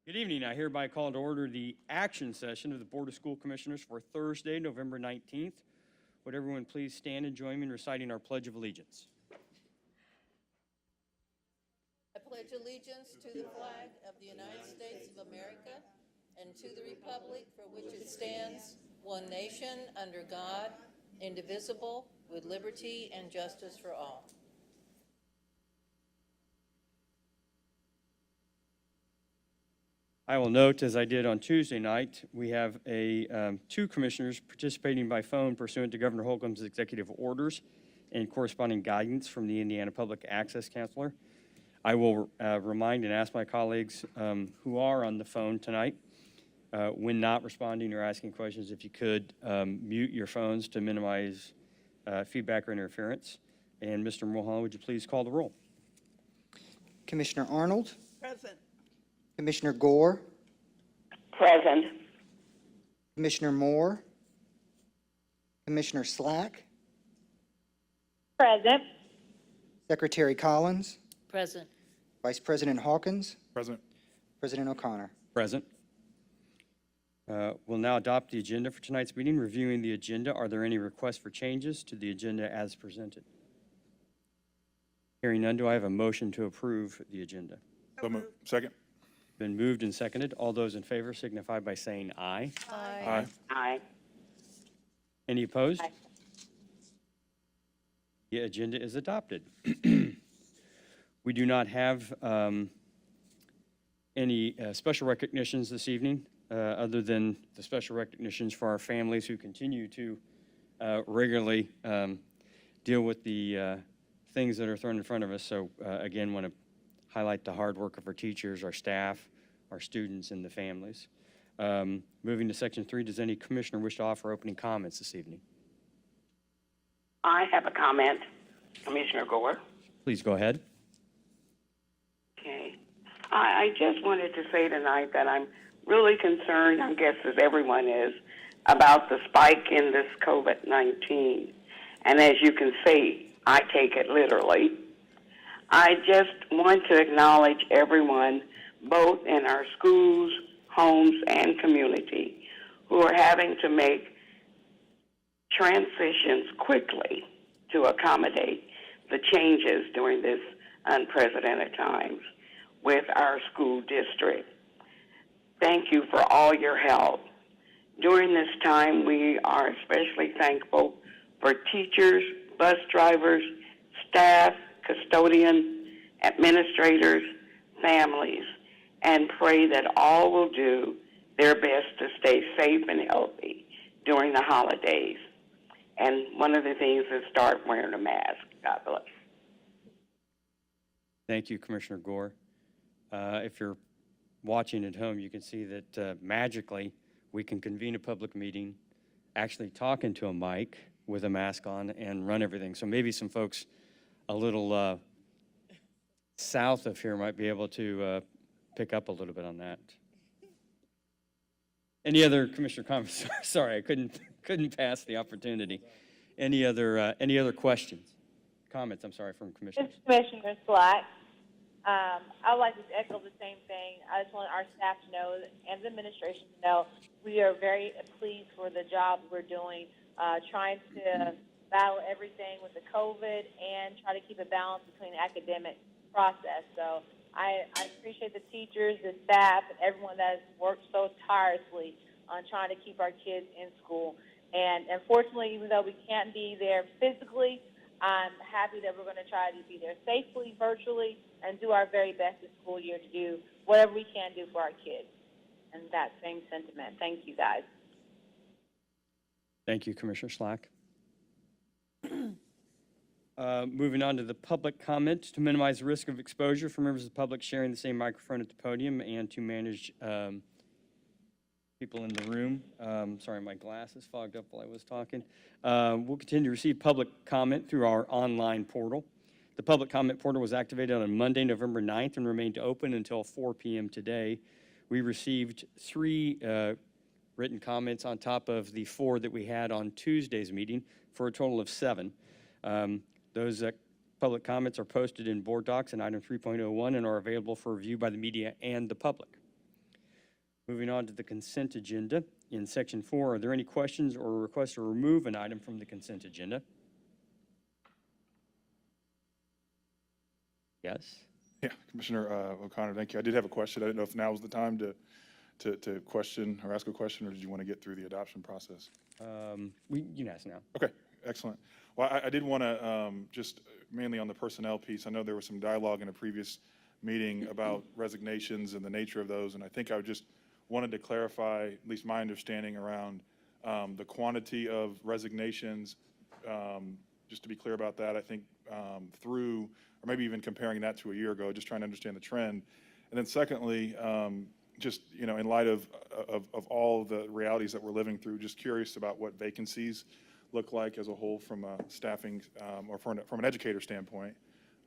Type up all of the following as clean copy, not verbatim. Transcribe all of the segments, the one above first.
Good evening. I hereby call to order the action session of the Board of School Commissioners for Thursday, November 19th. Would everyone please stand and join me in reciting our Pledge of Allegiance? I pledge allegiance to the flag of the United States of America and to the republic for which it stands, one nation, under God, indivisible, with liberty and justice for all. I will note, as I did on Tuesday night, we have two commissioners participating by phone pursuant to Governor Holcomb's executive orders and corresponding guidance from the Indiana Public Access Counselor. I will remind and ask my colleagues who are on the phone tonight, when not responding or asking questions, if you could mute your phones to minimize feedback or interference. And Mr. Mulholland, would you please call the roll? Commissioner Arnold, Present. Commissioner Gore, Present. Commissioner Moore, Commissioner Slack, Present. Secretary Collins, Present. Vice President Hawkins, Present. President O'Connor. Present. We'll now adopt the agenda for tonight's meeting. Reviewing the agenda, are there any requests for changes to the agenda as presented? Hearing none, do I have a motion to approve the agenda? So moved. Second. Been moved and seconded. All those in favor signify by saying aye. Aye. Aye. Any opposed? Aye. The agenda is adopted. We do not have any special recognitions this evening, other than the special recognitions for our families who continue to regularly deal with the things that are thrown in front of us. So again, want to highlight the hard work of our teachers, our staff, our students, and the families. Moving to section 3, does any commissioner wish to offer opening comments this evening? I have a comment, Commissioner Gore. Please go ahead. Okay. I just wanted to say tonight that I'm really concerned, I guess as everyone is, about the spike in this COVID-19. And as you can see, I take it literally. I just want to acknowledge everyone, both in our schools, homes, and community, who are having to make transitions quickly to accommodate the changes during this unprecedented times with our school district. Thank you for all your help. During this time, we are especially thankful for teachers, bus drivers, staff, custodians, administrators, families, and pray that all will do their best to stay safe and healthy during the holidays. And one of the things is start wearing a mask. God bless. Thank you, Commissioner Gore. If you're watching at home, you can see that magically we can convene a public meeting, actually talk into a mic with a mask on, and run everything. So maybe some folks a little south of here might be able to pick up a little bit on that. Any other commissioner comments? Sorry, I couldn't pass the opportunity. Any other questions, comments? I'm sorry, from commissioners. This is Commissioner Slack. I would like to echo the same thing. I just want our staff to know and the administration to know we are very pleased for the job we're doing, trying to battle everything with the COVID and try to keep a balance between the academic process. So I appreciate the teachers, the staff, and everyone that has worked so tirelessly on trying to keep our kids in school. And unfortunately, even though we can't be there physically, I'm happy that we're going to try to be there safely, virtually, and do our very best this school year to do whatever we can do for our kids. And that same sentiment. Thank you, guys. Thank you, Commissioner Slack. Moving on to the public comment. To minimize the risk of exposure for members of the public sharing the same microphone at the podium and to manage people in the room. Sorry, my glasses fogged up while I was talking. We'll continue to receive public comment through our online portal. The public comment portal was activated on Monday, November 9th, and remained open until 4 p.m. today. We received 3 written comments on top of the 4 that we had on Tuesday's meeting, for a total of 7. Those public comments are posted in Board Docs and item 3.01 and are available for review by the media and the public. Moving on to the consent agenda. In Section 4, are there any questions or requests to remove an item from the consent agenda? Yes? Yeah, Commissioner O'Connor, thank you. I did have a question. I didn't know if now was the time to question or ask a question, or did you want to get through the adoption process? You can ask now. Okay, excellent. Well, I did want to, just mainly on the personnel piece, I know there was some dialogue in a previous meeting about resignations and the nature of those, and I think I just wanted to clarify, at least my understanding around the quantity of resignations. Just to be clear about that, I think through, or maybe even comparing that to a year ago, just trying to understand the trend. And then secondly, just, in light of all the realities that we're living through, just curious about what vacancies look like as a whole from a staffing or from an educator standpoint,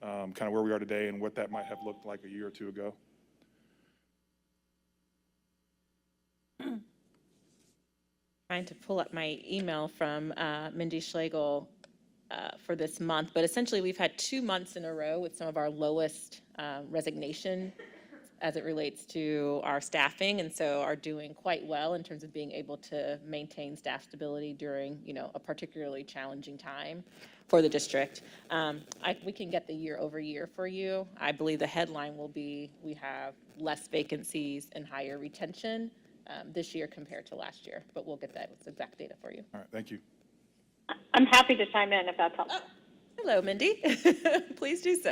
kind of where we are today and what that might have looked like a year or two ago. Trying to pull up my email from Mindy Schlegel for this month, but essentially we've had 2 months in a row with some of our lowest resignation as it relates to our staffing, and so are doing quite well in terms of being able to maintain staff stability during, a particularly challenging time for the district. We can get the year over year for you. I believe the headline will be, we have less vacancies and higher retention this year compared to last year, but we'll get that exact data for you. All right, thank you. I'm happy to chime in if that's helpful. Hello, Mindy. Please do so.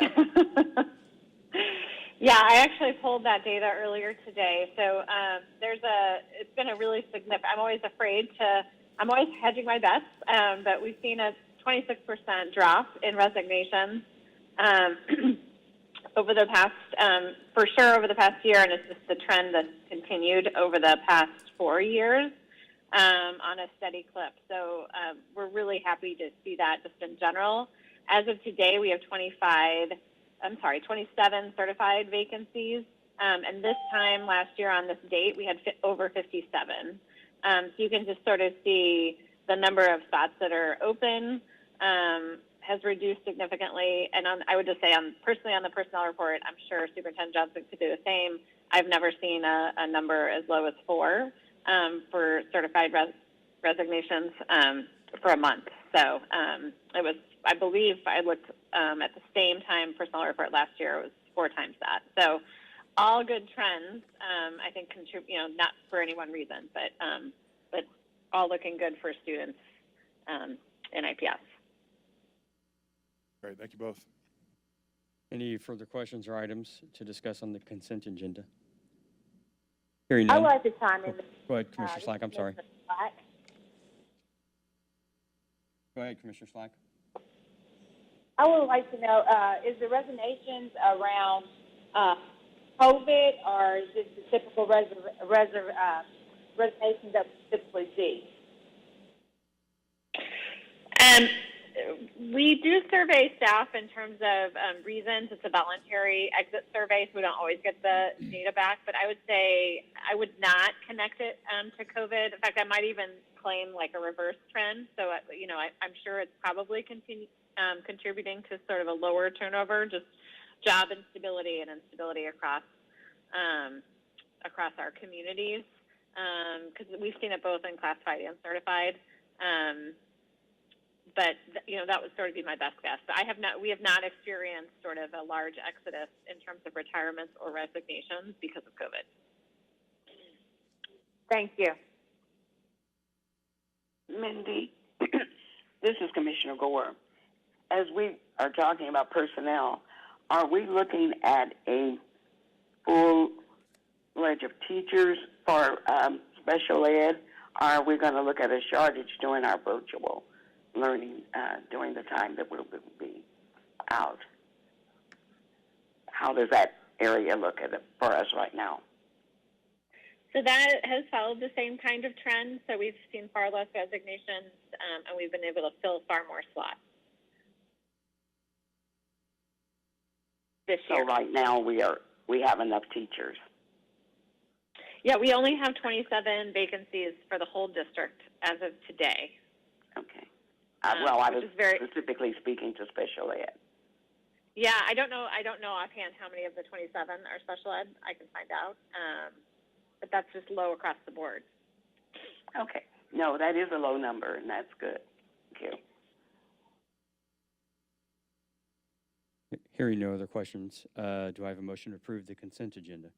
Yeah, I actually pulled that data earlier today. So it's been a really significant, I'm always hedging my bets, but we've seen a 26% drop in resignations over the past, over the past year, and it's just the trend that's continued over the past 4 years on a steady clip. So we're really happy to see that just in general. As of today, we have 27 certified vacancies. And this time last year on this date, we had over 57. So you can just sort of see the number of spots that are open has reduced significantly. And I would just say, personally on the personnel report, I'm sure Superintendent Johnson could do the same. I've never seen a number as low as 4 for certified resignations for a month. So it was, I believe I looked at the same time personnel report last year, it was 4 times that. So all good trends, I think, not for any one reason, but all looking good for students in IPS. Great, thank you both. Any further questions or items to discuss on the consent agenda? Hearing I none. would like to chime in. Go ahead, Commissioner Slack, I'm sorry. Go ahead, Commissioner Slack. I would like to know, is the resignations around COVID, or is this the typical resignations that we typically see? We do survey staff in terms of reasons. It's a voluntary exit survey, so we don't always get the data back. But I would say I would not connect it to COVID. In fact, I might even claim like a reverse trend. So, I'm sure it's probably contributing to sort of a lower turnover, just job instability and instability across our communities, because we've seen it both in classified and certified. But that would sort of be my best guess. But we have not experienced sort of a large exodus in terms of retirements or resignations because of COVID. Thank you. Mindy, this is Commissioner Gore. As we are talking about personnel, are we looking at a full ledge of teachers for special ed, or are we going to look at a shortage during our virtual learning during the time that we'll be out? How does that area look at it for us right now? So that has followed the same kind of trend. So we've seen far less resignations, and we've been able to fill far more slots this year. So right now we have enough teachers. Yeah, we only have 27 vacancies for the whole district as of today. Okay. Well, I was very specifically speaking to special ed. Yeah, I don't know offhand how many of the 27 are special ed. I can find out. but that's just low across the board. Okay. No, that is a low number, and that's good. Thank you. Hearing no other questions, do I have a motion to approve the consent agenda?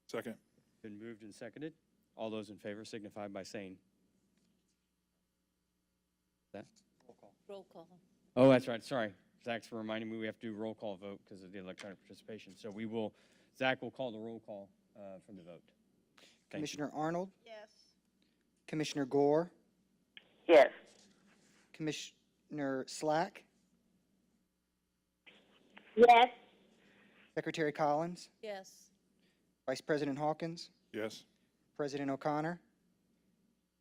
Second. Been moved and seconded. All those in favor signify by saying. That? Roll call. Oh, that's right, sorry. Zach's for reminding me we have to do roll call vote because of the electronic participation. So Zach will call the roll call for the vote. Thank you. Commissioner Arnold, Yes. Commissioner Gore, Yes. Commissioner Slack, Yes. Secretary Collins, Yes. Vice President Hawkins, Yes. President O'Connor.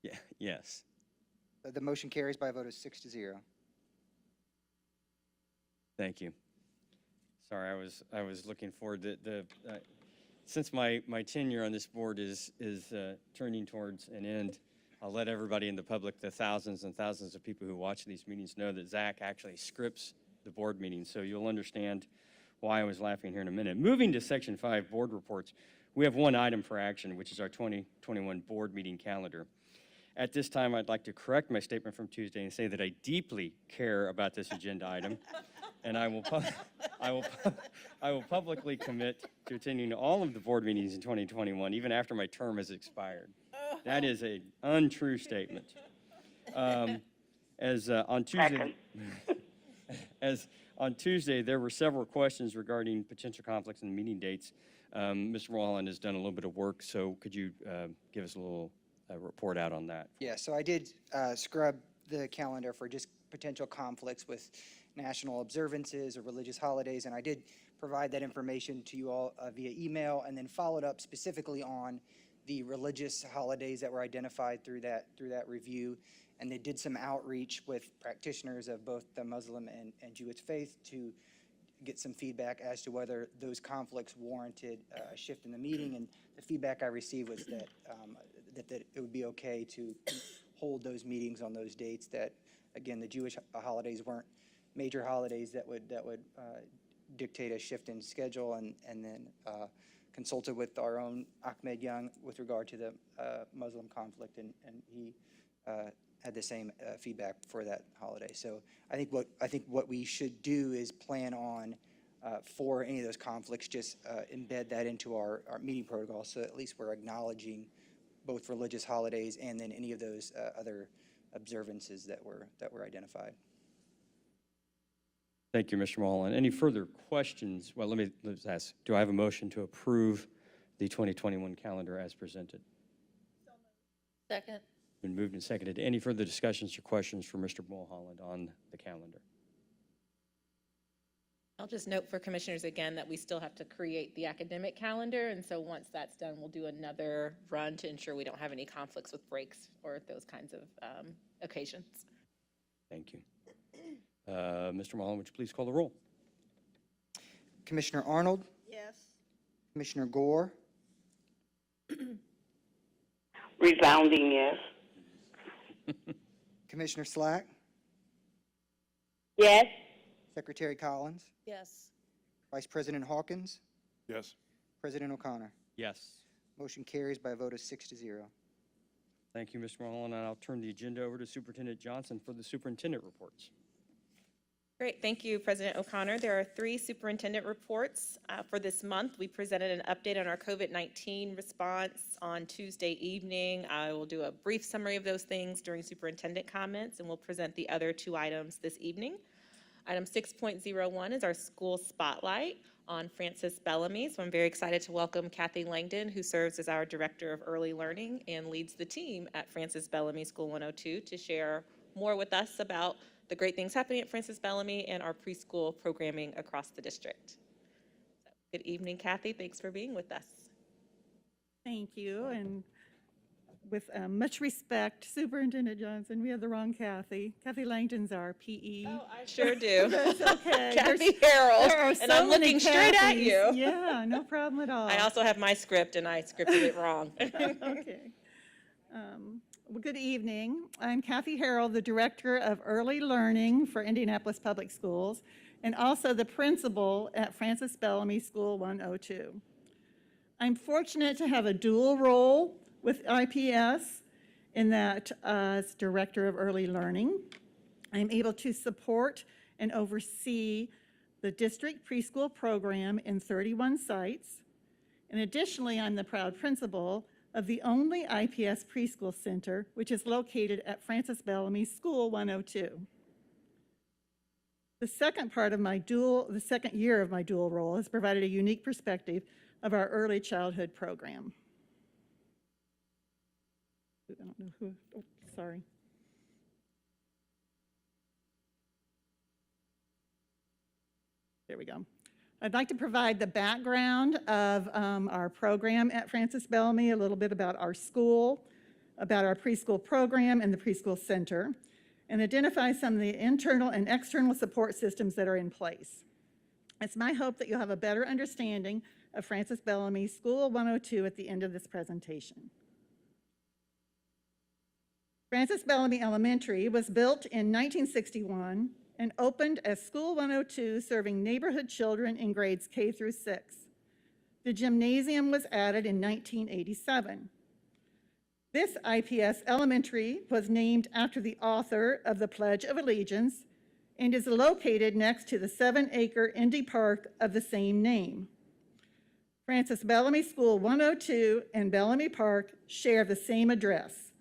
Yeah, yes. The motion carries by a vote of 6-0. Thank you. Sorry, I was looking forward to since my tenure on this board is turning towards an end, I'll let everybody in the public, the thousands and thousands of people who watch these meetings, know that Zach actually scripts the board meetings, so you'll understand why I was laughing here in a minute. Moving to Section 5, board reports, we have one item for action, which is our 2021 board meeting calendar. At this time, I'd like to correct my statement from Tuesday and say that I deeply care about this agenda item, and I will publicly commit to attending all of the board meetings in 2021, even after my term has expired. That is an untrue statement. As on Tuesday, there were several questions regarding potential conflicts and meeting dates. Mr. Mulholland has done a little bit of work, so could you give us a little report out on that? Yeah, so I did scrub the calendar for just potential conflicts with national observances or religious holidays, and I did provide that information to you all via email, and then followed up specifically on the religious holidays that were identified through that review. And they did some outreach with practitioners of both the Muslim and Jewish faith to get some feedback as to whether those conflicts warranted a shift in the meeting. And the feedback I received was that that it would be okay to hold those meetings on those dates. That, again, the Jewish holidays weren't major holidays that would dictate a shift in schedule. And then consulted with our own Ahmed Young with regard to the Muslim conflict, and he had the same feedback for that holiday. So I think what we should do is plan on for any of those conflicts, just embed that into our meeting protocol, so at least we're acknowledging both religious holidays and then any of those other observances that were identified. Thank you, Mr. Mulholland. Any further questions? Well, let's ask, do I have a motion to approve the 2021 calendar as presented? Second. Been moved and seconded. Any further discussions or questions for Mr. Mulholland on the calendar? I'll just note for commissioners again that we still have to create the academic calendar, and so once that's done, we'll do another run to ensure we don't have any conflicts with breaks or those kinds of occasions. Thank you. Mr. Mulholland, would you please call the roll? Commissioner Arnold, Yes. Commissioner Gore, Resounding yes. Commissioner Slack, Yes. Secretary Collins, Yes. Vice President Hawkins, Yes. President O'Connor. Yes. Motion carries by a vote of 6-0. Thank you, Mr. Mulholland, and I'll turn the agenda over to Superintendent Johnson for the superintendent reports. Great, thank you, President O'Connor. There are 3 superintendent reports for this month. We presented an update on our COVID-19 response on Tuesday evening. I will do a brief summary of those things during superintendent comments, and we'll present the other 2 items this evening. Item 6.01 is our school spotlight on Francis Bellamy. So I'm very excited to welcome Kathy Langdon, who serves as our Director of Early Learning and leads the team at Francis Bellamy School 102, to share more with us about the great things happening at Francis Bellamy and our preschool programming across the district. So, good evening, Kathy. Thanks for being with us. Thank you, and with much respect, Superintendent Johnson, we have the wrong Kathy. Kathy Langton's our PE. Oh, I sure do. That's okay. Kathy Harold, There are and so I'm many looking straight at Kathys. you. Yeah, no problem at all. I also have my script, and I scripted it wrong. Okay. Well, good evening. I'm Kathy Harold, the Director of Early Learning for Indianapolis Public Schools, and also the principal at Francis Bellamy School 102. I'm fortunate to have a dual role with IPS in that as Director of Early Learning, I'm able to support and oversee the district preschool program in 31 sites. And additionally, I'm the proud principal of the only IPS preschool center, which is located at Francis Bellamy School 102. The second year of my dual role has provided a unique perspective of our early childhood program. I don't know who, oh, sorry. There we go. I'd like to provide the background of our program at Francis Bellamy, a little bit about our school, about our preschool program and the preschool center, and identify some of the internal and external support systems that are in place. It's my hope that you'll have a better understanding of Francis Bellamy School 102 at the end of this presentation. Francis Bellamy Elementary was built in 1961 and opened as School 102, serving neighborhood children in grades K through 6. The gymnasium was added in 1987. This IPS elementary was named after the author of the Pledge of Allegiance and is located next to the 7-acre Indy Park of the same name. Francis Bellamy School 102 and Bellamy Park share the same address,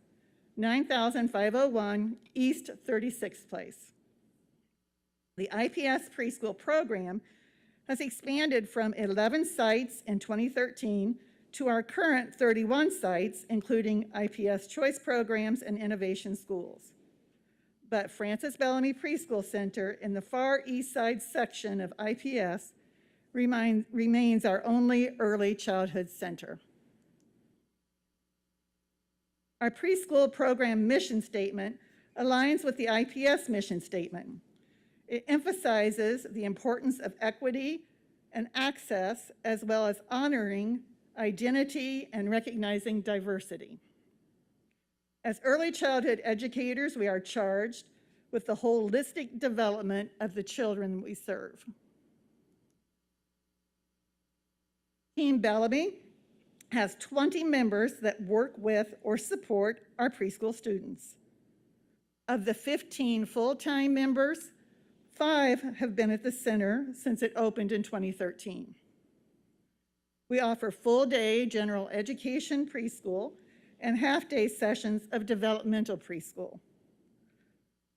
9501 East 36th Place. The IPS preschool program has expanded from 11 sites in 2013 to our current 31 sites, including IPS choice programs and innovation schools. But Francis Bellamy Preschool Center in the far east side section of IPS remains our only early childhood center. Our preschool program mission statement aligns with the IPS mission statement. It emphasizes the importance of equity and access, as well as honoring identity and recognizing diversity. As early childhood educators, we are charged with the holistic development of the children we serve. Team Bellamy has 20 members that work with or support our preschool students. Of the 15 full-time members, 5 have been at the center since it opened in 2013. We offer full-day general education preschool and half-day sessions of developmental preschool.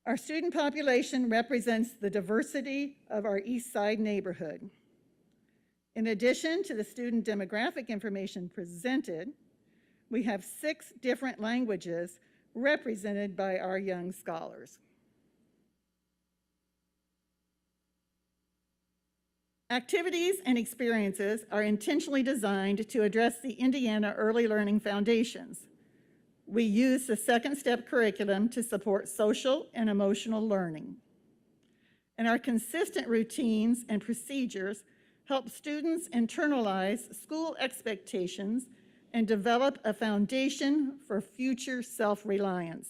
Our student population represents the diversity of our East Side neighborhood. In addition to the student demographic information presented, we have 6 different languages represented by our young scholars. Activities and experiences are intentionally designed to address the Indiana Early Learning Foundations. We use the second step curriculum to support social and emotional learning. And our consistent routines and procedures help students internalize school expectations and develop a foundation for future self-reliance.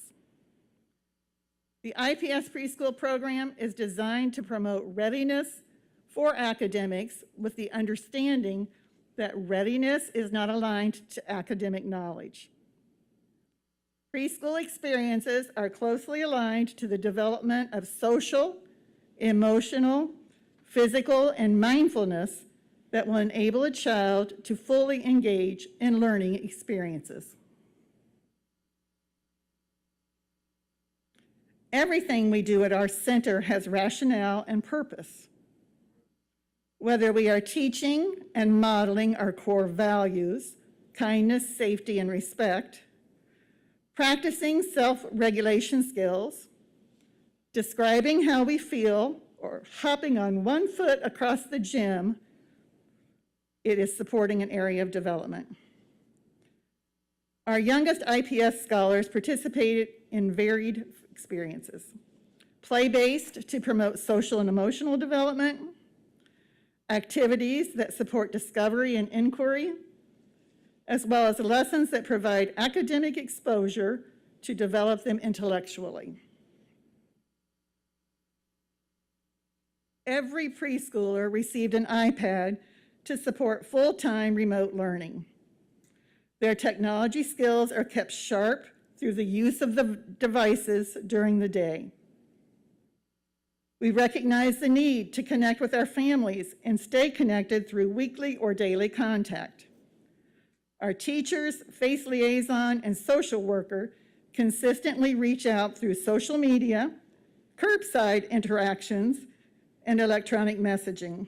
The IPS preschool program is designed to promote readiness for academics with the understanding that readiness is not aligned to academic knowledge. Preschool experiences are closely aligned to the development of social, emotional, physical, and mindfulness that will enable a child to fully engage in learning experiences. Everything we do at our center has rationale and purpose. Whether we are teaching and modeling our core values, kindness, safety, and respect, practicing self-regulation skills, describing how we feel, or hopping on one foot across the gym, it is supporting an area of development. Our youngest IPS scholars participated in varied experiences. Play-based to promote social and emotional development, activities that support discovery and inquiry, as well as lessons that provide academic exposure to develop them intellectually. Every preschooler received an iPad to support full-time remote learning. Their technology skills are kept sharp through the use of the devices during the day. We recognize the need to connect with our families and stay connected through weekly or daily contact. Our teachers, FACE liaison, and social worker consistently reach out through social media, curbside interactions, and electronic messaging.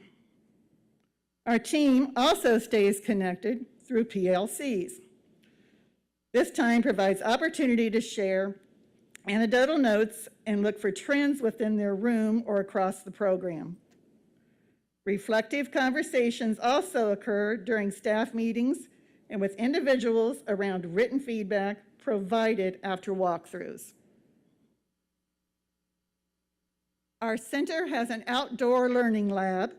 Our team also stays connected through PLCs. This time provides opportunity to share anecdotal notes and look for trends within their room or across the program. Reflective conversations also occur during staff meetings and with individuals around written feedback provided after walkthroughs. Our center has an outdoor learning lab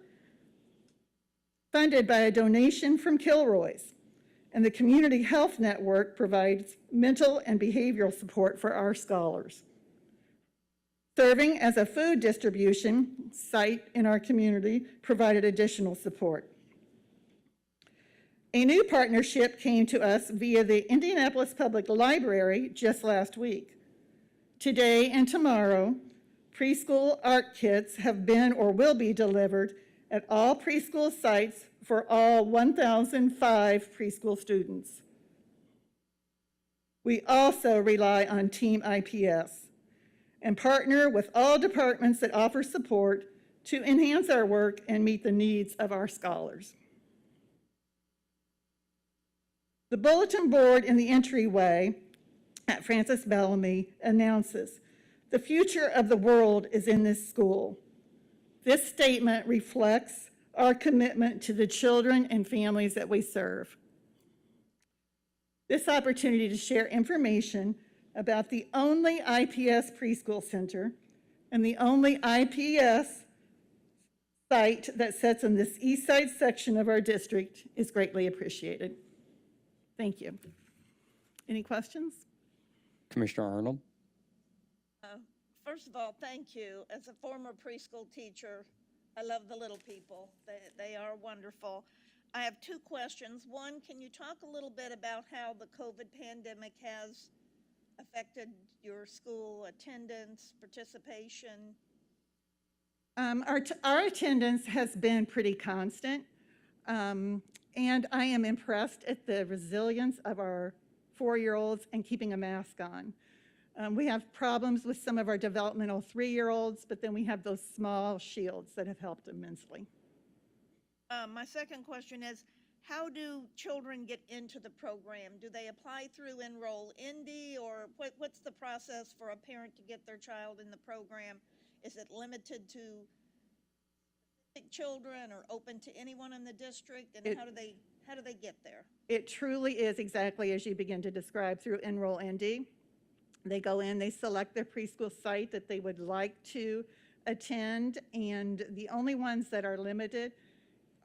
funded by a donation from Kilroy's, and the Community Health Network provides mental and behavioral support for our scholars. Serving as a food distribution site in our community provided additional support. A new partnership came to us via the Indianapolis Public Library just last week. Today and tomorrow, preschool art kits have been or will be delivered at all preschool sites for all 1,005 preschool students. We also rely on Team IPS and partner with all departments that offer support to enhance our work and meet the needs of our scholars. The bulletin board in the entryway at Francis Bellamy announces, "The future of the world is in this school." This statement reflects our commitment to the children and families that we serve. This opportunity to share information about the only IPS preschool center and the only IPS site that sits in this east side section of our district is greatly appreciated. Thank you. Any questions? Commissioner Arnold? First of all, thank you. As a former preschool teacher, I love the little people. They are wonderful. I have two questions. One, can you talk a little bit about how the COVID pandemic has affected your school attendance, participation? Our attendance has been pretty constant, and I am impressed at the resilience of our 4-year-olds and keeping a mask on. We have problems with some of our developmental 3-year-olds, but then we have those small shields that have helped immensely. My second question is, how do children get into the program? Do they apply through Enroll Indy, or what's the process for a parent to get their child in the program? Is it limited to specific children or open to anyone in the district? And how do they get there? It truly is exactly as you begin to describe through Enroll ND. They go in, they select their preschool site that they would like to attend, and the only ones that are limited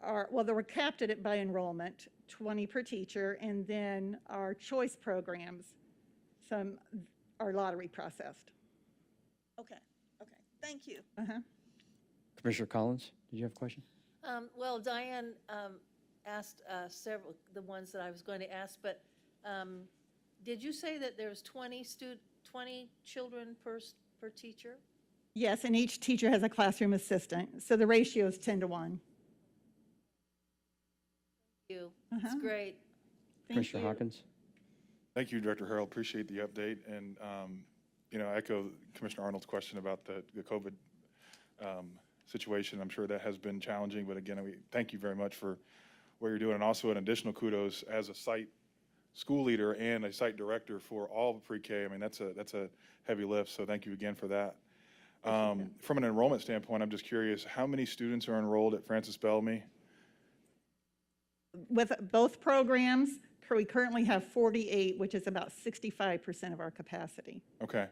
are, well, they were capped at it by enrollment, 20 per teacher, and then our choice programs, some are lottery processed. Okay, thank you. Commissioner Collins, did you have a question? Well, Diane asked several, the ones that I was going to ask, but did you say that there's 20 children per teacher? Yes, and each teacher has a classroom assistant, so the ratio is 10 to 1. That's great. Commissioner Hawkins? Thank you, Director Harrell. Appreciate the update. And, echo Commissioner Arnold's question about the COVID situation. I'm sure that has been challenging, but again, we thank you very much for what you're doing. And also an additional kudos as a site school leader and a site director for all of pre-K. I mean, that's a heavy lift, so thank you again for that. From an enrollment standpoint, I'm just curious, how many students are enrolled at Francis Bellamy? With both programs, we currently have 48, which is about 65% of our capacity. Okay.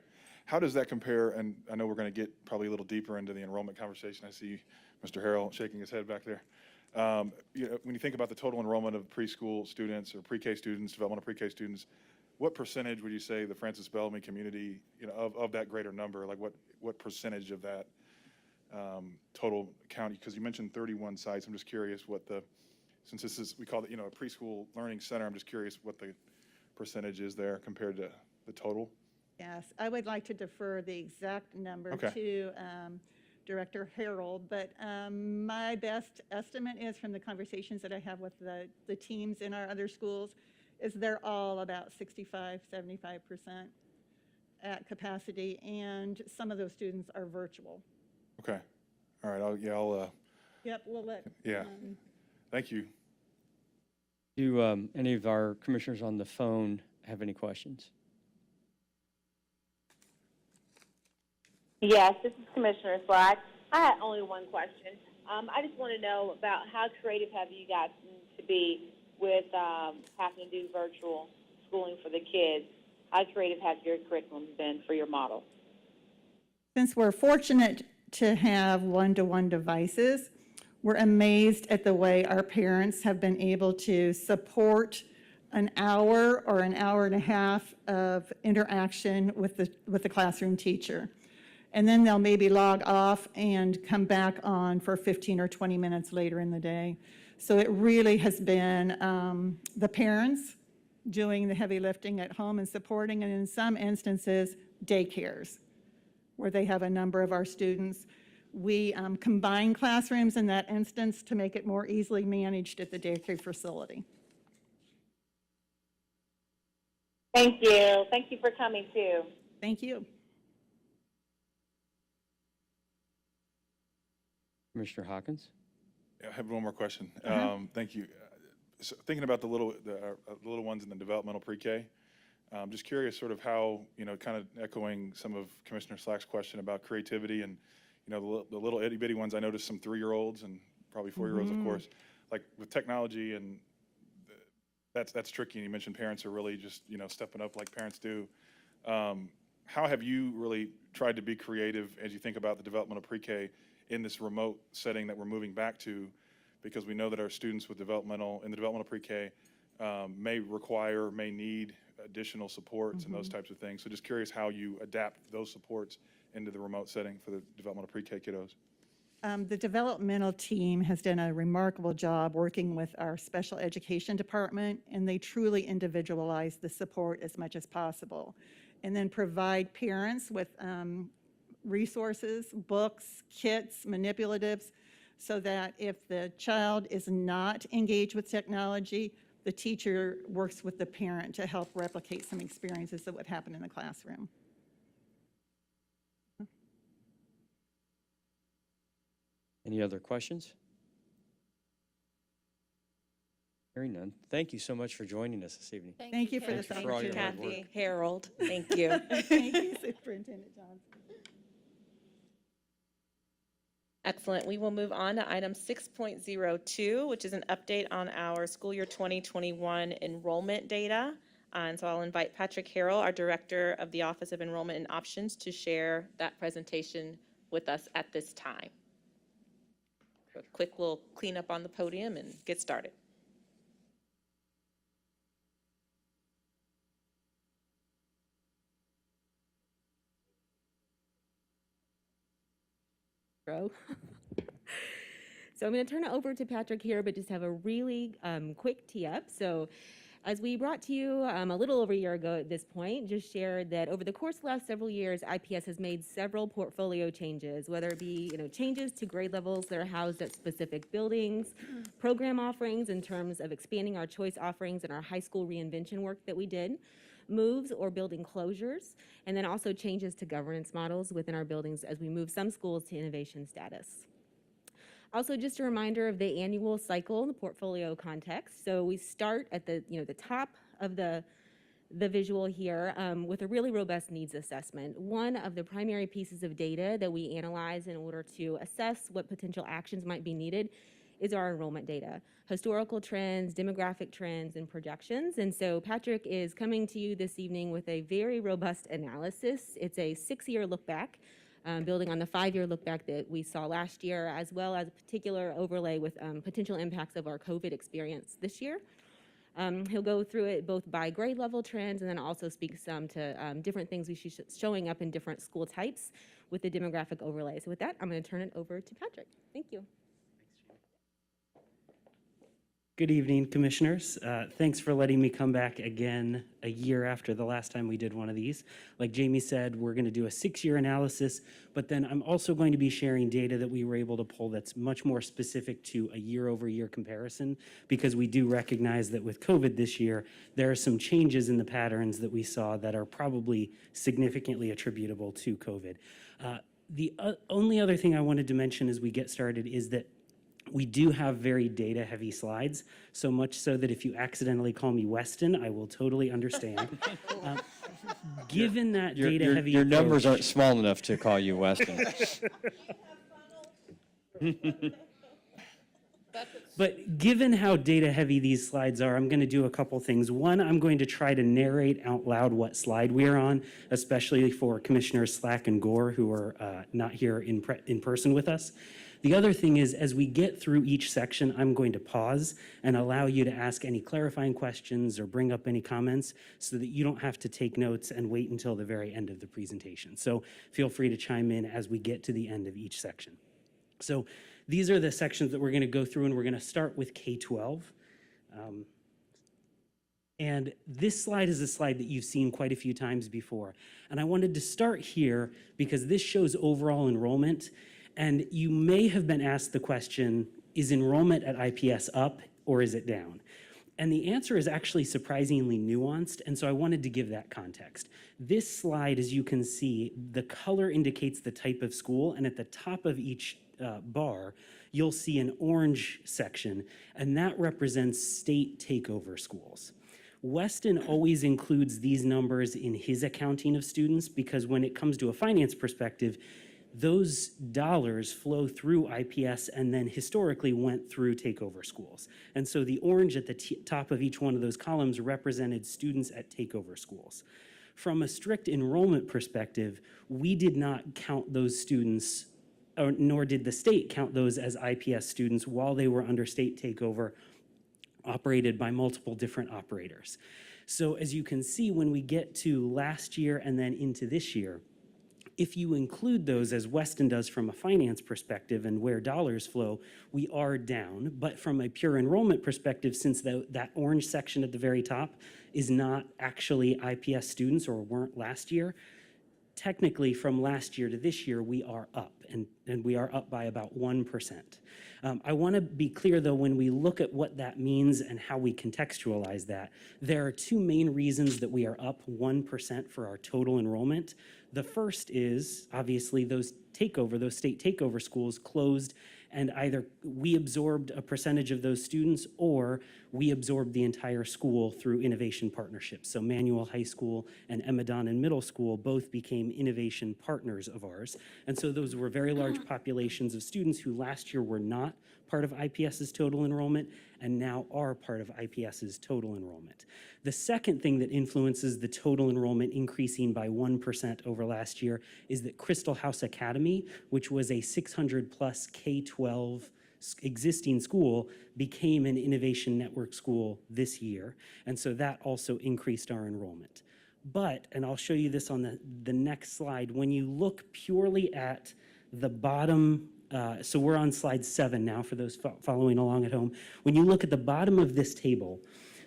How does that compare? And I know we're going to get probably a little deeper into the enrollment conversation. I see Mr. Harrell shaking his head back there. When you think about the total enrollment of preschool students or pre-K students, developmental pre-K students, what percentage would you say the Francis Bellamy community, of that greater number, like what percentage of that total count? Because you mentioned 31 sites. I'm just curious what the since this is, we call it, a preschool learning center, I'm just curious what the percentage is there compared to the total? Yes, I would like to defer the exact number Okay. to Director Harold, but my best estimate is from the conversations that I have with the teams in our other schools, is they're all about 65, 75% at capacity, and some of those students are virtual. Okay. All right, I'll Yep, we'll let. yeah. Thank you. Do any of our commissioners on the phone have any questions? Yes, this is Commissioner Slack. I had only one question. I just want to know about how creative have you gotten to be with having to do virtual schooling for the kids? How creative has your curriculum been for your model? Since we're fortunate to have one-to-one devices, we're amazed at the way our parents have been able to support an hour or an hour and a half of interaction with the classroom teacher. And then they'll maybe log off and come back on for 15 or 20 minutes later in the day. So it really has been the parents doing the heavy lifting at home and supporting, and in some instances, daycares, where they have a number of our students. We combine classrooms in that instance to make it more easily managed at the daycare facility. Thank you. Thank you for coming too. Thank you. Commissioner Hawkins? I have one more question. Thank you. So thinking about the little ones in the developmental pre-K, just curious sort of how, kind of echoing some of Commissioner Slack's question about creativity and, the little itty bitty ones. I noticed some 3-year-olds and probably 4-year-olds, of course, like with technology, and that's tricky. And you mentioned parents are really just, stepping up like parents do. How have you really tried to be creative as you think about the developmental pre-K in this remote setting that we're moving back to? Because we know that our students in the developmental pre-K may need additional supports and those types of things. So just curious how you adapt those supports into the remote setting for the developmental pre-K kiddos. The developmental team has done a remarkable job working with our special education department, and they truly individualize the support as much as possible, and then provide parents with resources, books, kits, manipulatives, so that if the child is not engaged with technology, the teacher works with the parent to help replicate some experiences that would happen in the classroom. Any other questions? Hearing none. Thank you so much for joining us this evening. Thank you for this Thank you for all your opportunity. hard work. Kathy, Harold, thank you. Thank you, Superintendent Johnson. Excellent. We will move on to item 6.02, which is an update on our school year 2021 enrollment data. And so I'll invite Patrick Harrell, our Director of the Office of Enrollment and Options, to share that presentation with us at this time. A quick little cleanup on the podium and get started. So I'm going to turn it over to Patrick here, but just have a really quick tee up. So as we brought to you a little over a year ago at this point, just shared that over the course of the last several years, IPS has made several portfolio changes, whether it be changes to grade levels that are housed at specific buildings, program offerings in terms of expanding our choice offerings and our high school reinvention work that we did, moves or building closures, and then also changes to governance models within our buildings as we move some schools to innovation status. Also, just a reminder of the annual cycle in the portfolio context. So we start at the top of the visual here with a really robust needs assessment. One of the primary pieces of data that we analyze in order to assess what potential actions might be needed is our enrollment data, historical trends, demographic trends, and projections. And so Patrick is coming to you this evening with a very robust analysis. It's a 6-year look back, building on the 5-year look back that we saw last year, as well as a particular overlay with potential impacts of our COVID experience this year. He'll go through it both by grade level trends and then also speak some to different things we see showing up in different school types with the demographic overlay. So with that, I'm going to turn it over to Patrick. Thank you. Good evening, Commissioners. Thanks for letting me come back again a year after the last time we did one of these. Like Jamie said, we're going to do a 6-year analysis, but then I'm also going to be sharing data that we were able to pull that's much more specific to a year-over-year comparison, because we do recognize that with COVID this year, there are some changes in the patterns that we saw that are probably significantly attributable to COVID. The only other thing I wanted to mention as we get started is that we do have very data-heavy slides, so much so that if you accidentally call me Weston, I will totally understand. Given that data-heavy Your numbers approach- aren't small enough to call you Weston. But given how data-heavy these slides are, I'm going to do a couple things. One, I'm going to try to narrate out loud what slide we are on, especially for Commissioners Slack and Gore, who are not here in person with us. The other thing is, as we get through each section, I'm going to pause and allow you to ask any clarifying questions or bring up any comments so that you don't have to take notes and wait until the very end of the presentation. So feel free to chime in as we get to the end of each section. So these are the sections that we're going to go through, and we're going to start with K-12. And this slide is a slide that you've seen quite a few times before. And I wanted to start here because this shows overall enrollment. And you may have been asked the question, is enrollment at IPS up or is it down? And the answer is actually surprisingly nuanced, and so I wanted to give that context. This slide, as you can see, the color indicates the type of school, and at the top of each bar, you'll see an orange section, and that represents state takeover schools. Weston always includes these numbers in his accounting of students because when it comes to a finance perspective, those dollars flow through IPS and then historically went through takeover schools. And so the orange at the top of each one of those columns represented students at takeover schools. From a strict enrollment perspective, we did not count those students, nor did the state count those as IPS students while they were under state takeover operated by multiple different operators. So as you can see, when we get to last year and then into this year, if you include those as Weston does from a finance perspective and where dollars flow, we are down. But from a pure enrollment perspective, since that orange section at the very top is not actually IPS students or weren't last year, technically from last year to this year, we are up, and we are up by about 1%. I want to be clear, though, when we look at what that means and how we contextualize that, there are two main reasons that we are up 1% for our total enrollment. The first is, obviously, those state takeover schools closed, and either we absorbed a percentage of those students or we absorbed the entire school through innovation partnerships. So Manual High School and Emma Donnan Middle School both became innovation partners of ours. And so those were very large populations of students who last year were not part of IPS's total enrollment and now are part of IPS's total enrollment. The second thing that influences the total enrollment increasing by 1% over last year is that Crystal House Academy, which was a 600+ K-12 existing school, became an Innovation Network school this year. And so that also increased our enrollment. But, and I'll show you this on the next slide, when you look purely at the bottom, so we're on slide 7 now for those following along at home. When you look at the bottom of this table,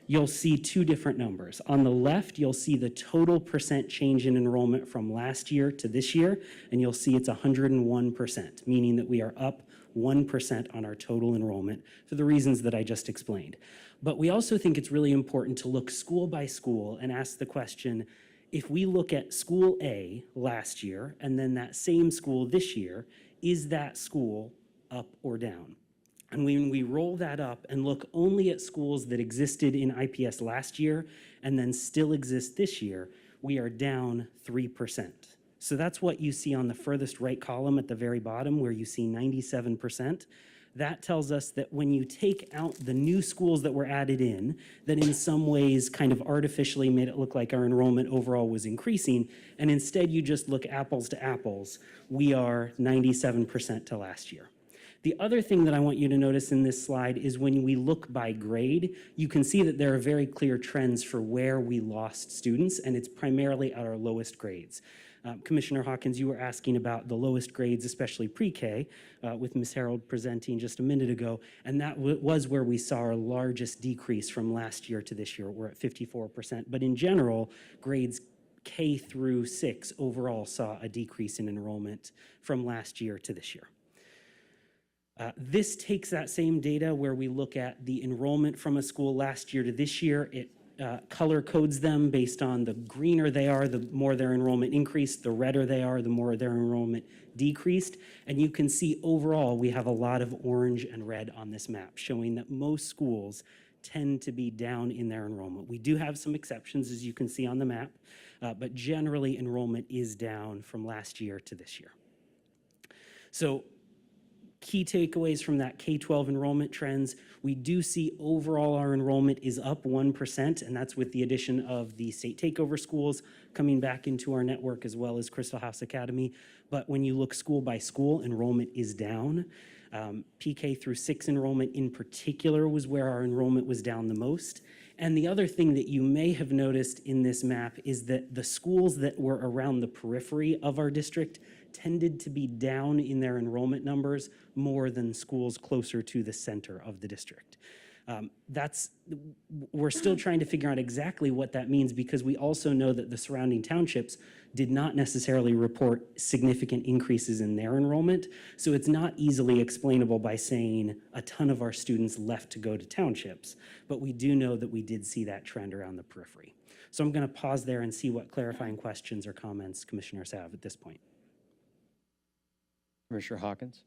you'll see two different numbers. On the left, you'll see the total percent change in enrollment from last year to this year, and you'll see it's 101%, meaning that we are up 1% on our total enrollment for the reasons that I just explained. But we also think it's really important to look school by school and ask the question, if we look at school A last year and then that same school this year, is that school up or down? And when we roll that up and look only at schools that existed in IPS last year and then still exist this year, we are down 3%. So that's what you see on the furthest right column at the very bottom where you see 97%. That tells us that when you take out the new schools that were added in, that in some ways kind of artificially made it look like our enrollment overall was increasing, and instead you just look apples to apples, we are 97% to last year. The other thing that I want you to notice in this slide is when we look by grade, you can see that there are very clear trends for where we lost students, and it's primarily at our lowest grades. Commissioner Hawkins, you were asking about the lowest grades, especially pre-K, with Ms. Harold presenting just a minute ago, and that was where we saw our largest decrease from last year to this year. We're at 54%, but in general, grades K through 6 overall saw a decrease in enrollment from last year to this year. This takes that same data where we look at the enrollment from a school last year to this year. It color codes them based on the greener they are, the more their enrollment increased, the redder they are, the more their enrollment decreased. And you can see overall, we have a lot of orange and red on this map, showing that most schools tend to be down in their enrollment. We do have some exceptions, as you can see on the map, but generally enrollment is down from last year to this year. So key takeaways from that K-12 enrollment trends, we do see overall our enrollment is up 1%, and that's with the addition of the state takeover schools coming back into our network, as well as Crystal House Academy. But when you look school by school, enrollment is down. PK through 6 enrollment in particular was where our enrollment was down the most. And the other thing that you may have noticed in this map is that the schools that were around the periphery of our district tended to be down in their enrollment numbers more than schools closer to the center of the district. We're still trying to figure out exactly what that means, because we also know that the surrounding townships did not necessarily report significant increases in their enrollment. So it's not easily explainable by saying a ton of our students left to go to townships, but we do know that we did see that trend around the periphery. So I'm going to pause there and see what clarifying questions or comments commissioners have at this point. Commissioner Hawkins?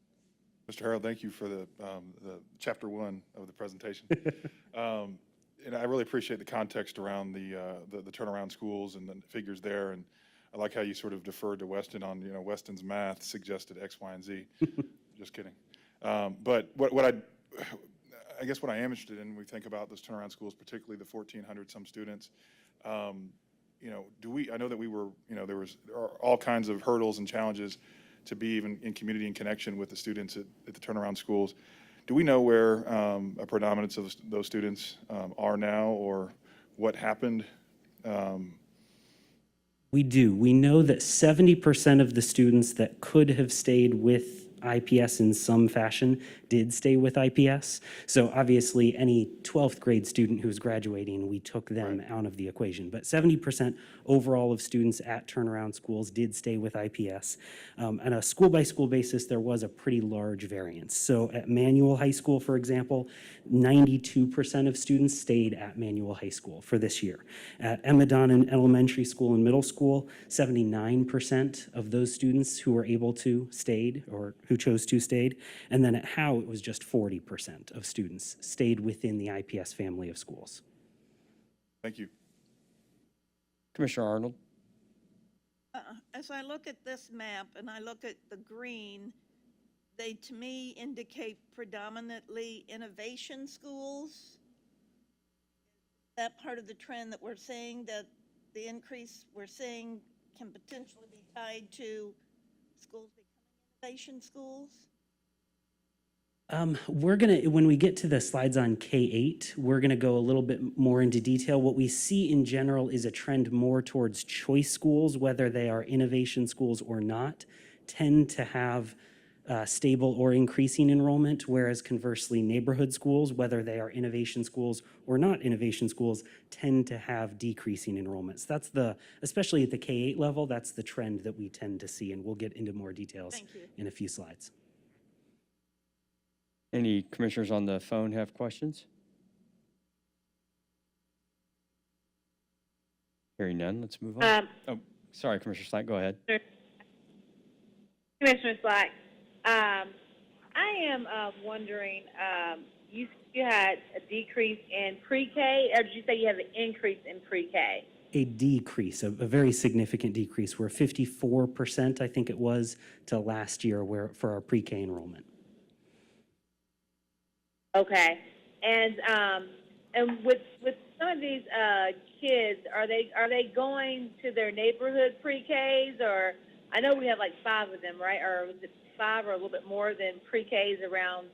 Mr. Harold, thank you for the chapter 1 of the presentation. And I really appreciate the context around the turnaround schools and the figures there. And I like how you sort of deferred to Weston on, Weston's math suggested X, Y, and Z. Just kidding. But what I guess what I am interested in when we think about those turnaround schools, particularly the 1,400 some students, I know that we were, there are all kinds of hurdles and challenges to be even in community and connection with the students at the turnaround schools. Do we know where a predominance of those students are now, or what happened? We do. We know that 70% of the students that could have stayed with IPS in some fashion did stay with IPS. So obviously any 12th grade student who's graduating, we took them out of the equation. But 70% overall of students at turnaround schools did stay with IPS. On a school by school basis, there was a pretty large variance. So at Manual High School, for example, 92% of students stayed at Manual High School for this year. At Emma Donnan Elementary School and Middle School, 79% of those students who were able to stayed, or who chose to stayed. And then at Howe, it was just 40% of students stayed within the IPS family of schools. Thank you. Commissioner Arnold? As I look at this map and I look at the green, they to me indicate predominantly innovation schools. Is that part of the trend that we're seeing, that the increase we're seeing can potentially be tied to schools becoming innovation schools? When we get to the slides on K-8, we're gonna go a little bit more into detail. What we see in general is a trend more towards choice schools, whether they are innovation schools or not, tend to have stable or increasing enrollment, whereas conversely, neighborhood schools, whether they are innovation schools or not innovation schools, tend to have decreasing enrollments. That's especially at the K-8 level, that's the trend that we tend to see, and we'll get into more details in a few slides. Any commissioners on the phone have questions? Hearing none, let's move on. Oh, sorry, Commissioner Slack, go ahead. Commissioner Slack, I am wondering, you had a decrease in pre-K, or did you say you have an increase in pre-K? A decrease, a very significant decrease. We're 54%, I think it was, to last year for our pre-K enrollment. Okay, and with some of these kids, are they going to their neighborhood pre-Ks, or I know we have like 5 of them, right? Or was it 5 or a little bit more than pre-Ks around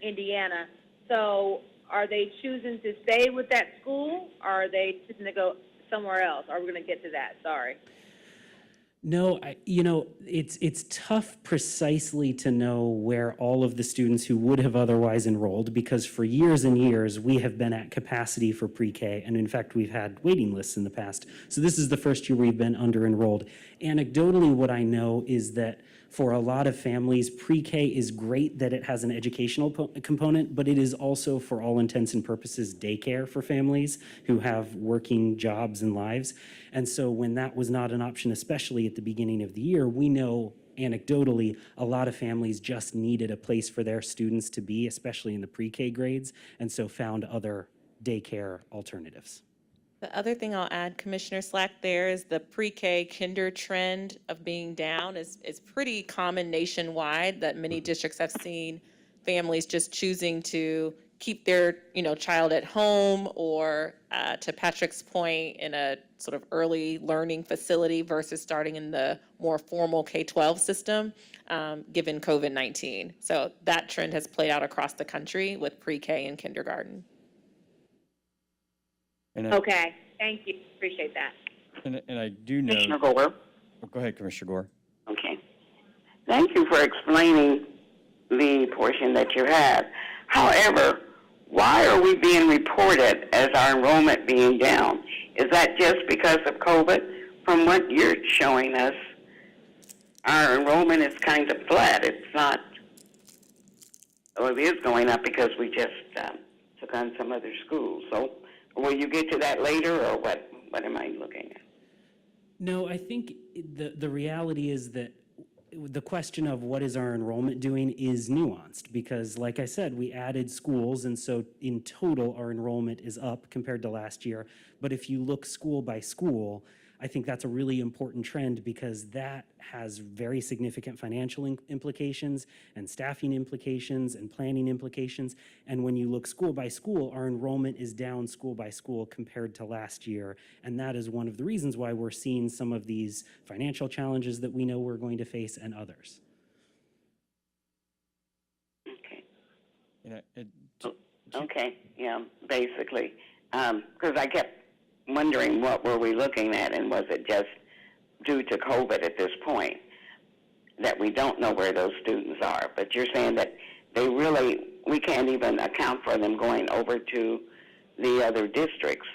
Indiana? So are they choosing to stay with that school, or are they choosing to go somewhere else? Are we going to get to that? Sorry. No, it's tough precisely to know where all of the students who would have otherwise enrolled, because for years and years, we have been at capacity for pre-K, and in fact, we've had waiting lists in the past. So this is the first year we've been under-enrolled. Anecdotally, what I know is that for a lot of families, pre-K is great that it has an educational component, but it is also, for all intents and purposes, daycare for families who have working jobs and lives. And so when that was not an option, especially at the beginning of the year, we know anecdotally, a lot of families just needed a place for their students to be, especially in the pre-K grades, and so found other daycare alternatives. The other thing I'll add, Commissioner Slack, there is the pre-K kinder trend of being down is pretty common nationwide, that many districts have seen families just choosing to keep their, child at home or, to Patrick's point, in a sort of early learning facility versus starting in the more formal K-12 system, given COVID-19. So that trend has played out across the country with pre-K and kindergarten. And Okay, thank you, appreciate that. and I do know. Commissioner Gore? Go ahead, Commissioner Gore. Okay. Thank you for explaining the portion that you had. However, why are we being reported as our enrollment being down? Is that just because of COVID? From what you're showing us, our enrollment is kind of flat. It's not, well, it is going up because we just took on some other schools. So will you get to that later, or what am I looking at? No, I think the reality is that the question of what is our enrollment doing is nuanced, because like I said, we added schools, and so in total, our enrollment is up compared to last year. But if you look school by school, I think that's a really important trend, because that has very significant financial implications and staffing implications and planning implications. And when you look school by school, our enrollment is down school by school compared to last year. And that is one of the reasons why we're seeing some of these financial challenges that we know we're going to face and others. Okay. Okay, yeah, basically. Because I kept wondering what were we looking at, and was it just due to COVID at this point that we don't know where those students are? But you're saying that we can't even account for them going over to the other districts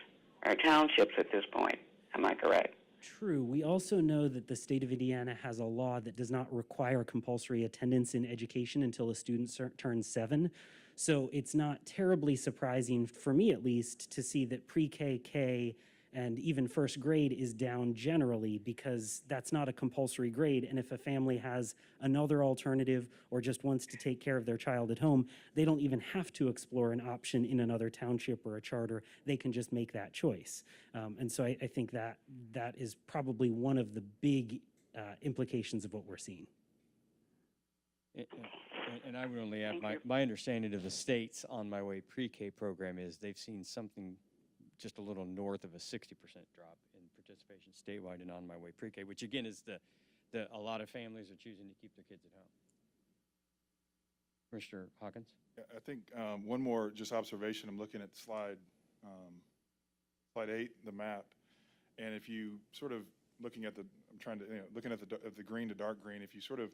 or townships at this point. Am I correct? True. We also know that the state of Indiana has a law that does not require compulsory attendance in education until a student turns 7. So it's not terribly surprising, for me at least, to see that pre-K, K, and even first grade is down generally, because that's not a compulsory grade. And if a family has another alternative or just wants to take care of their child at home, they don't even have to explore an option in another township or a charter. They can just make that choice. And so I think that is probably one of the big implications of what we're seeing. And I would only add, my understanding of the state's On My Way pre-K program is they've seen something just a little north of a 60% drop in participation statewide in On My Way pre-K, which again is a lot of families are choosing to keep their kids at home. Commissioner Hawkins? Yeah, I think one more just observation. I'm looking at slide 8, the map, and if you sort of looking at looking at the green to dark green, if you sort of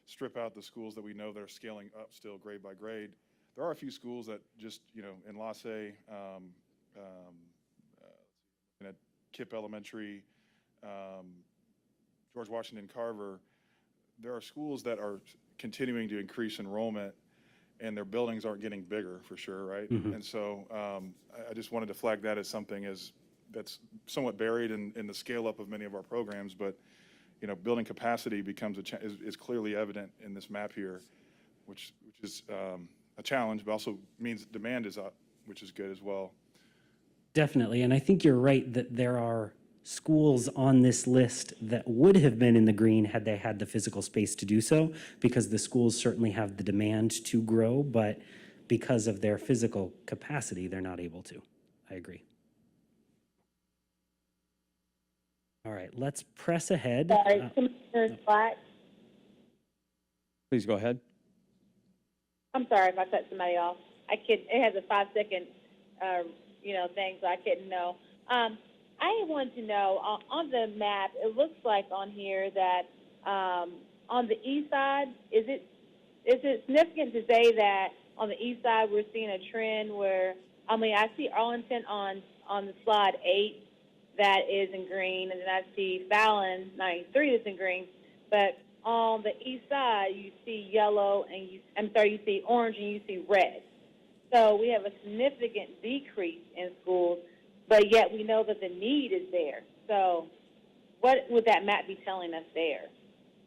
strip out the schools that we know that are scaling up still grade by grade, there are a few schools that just, in LaSalle, at Kipp Elementary, George Washington Carver, there are schools that are continuing to increase enrollment, and their buildings aren't getting bigger, for sure, right? Mm-hmm. And so I just wanted to flag that as something that's somewhat buried in the scale up of many of our programs, but building capacity becomes is clearly evident in this map here, which is a challenge, but also means demand is up, which is good as well. Definitely, and I think you're right that there are schools on this list that would have been in the green had they had the physical space to do so, because the schools certainly have the demand to grow, but because of their physical capacity, they're not able to. I agree. All right, let's press ahead. Sorry, Commissioner Slack. Please go ahead. I'm sorry if I cut somebody off. It has a 5-second, thing, so I couldn't know. I wanted to know, on the map, it looks like on here that on the east side, is it significant to say that on the east side we're seeing a trend where, I mean, I see Arlington on the slide 8 that is in green, and then I see Fallon 93 that's in green, but on the east side you see yellow and you see orange and you see red. So we have a significant decrease in schools, but yet we know that the need is there. So what would that map be telling us there?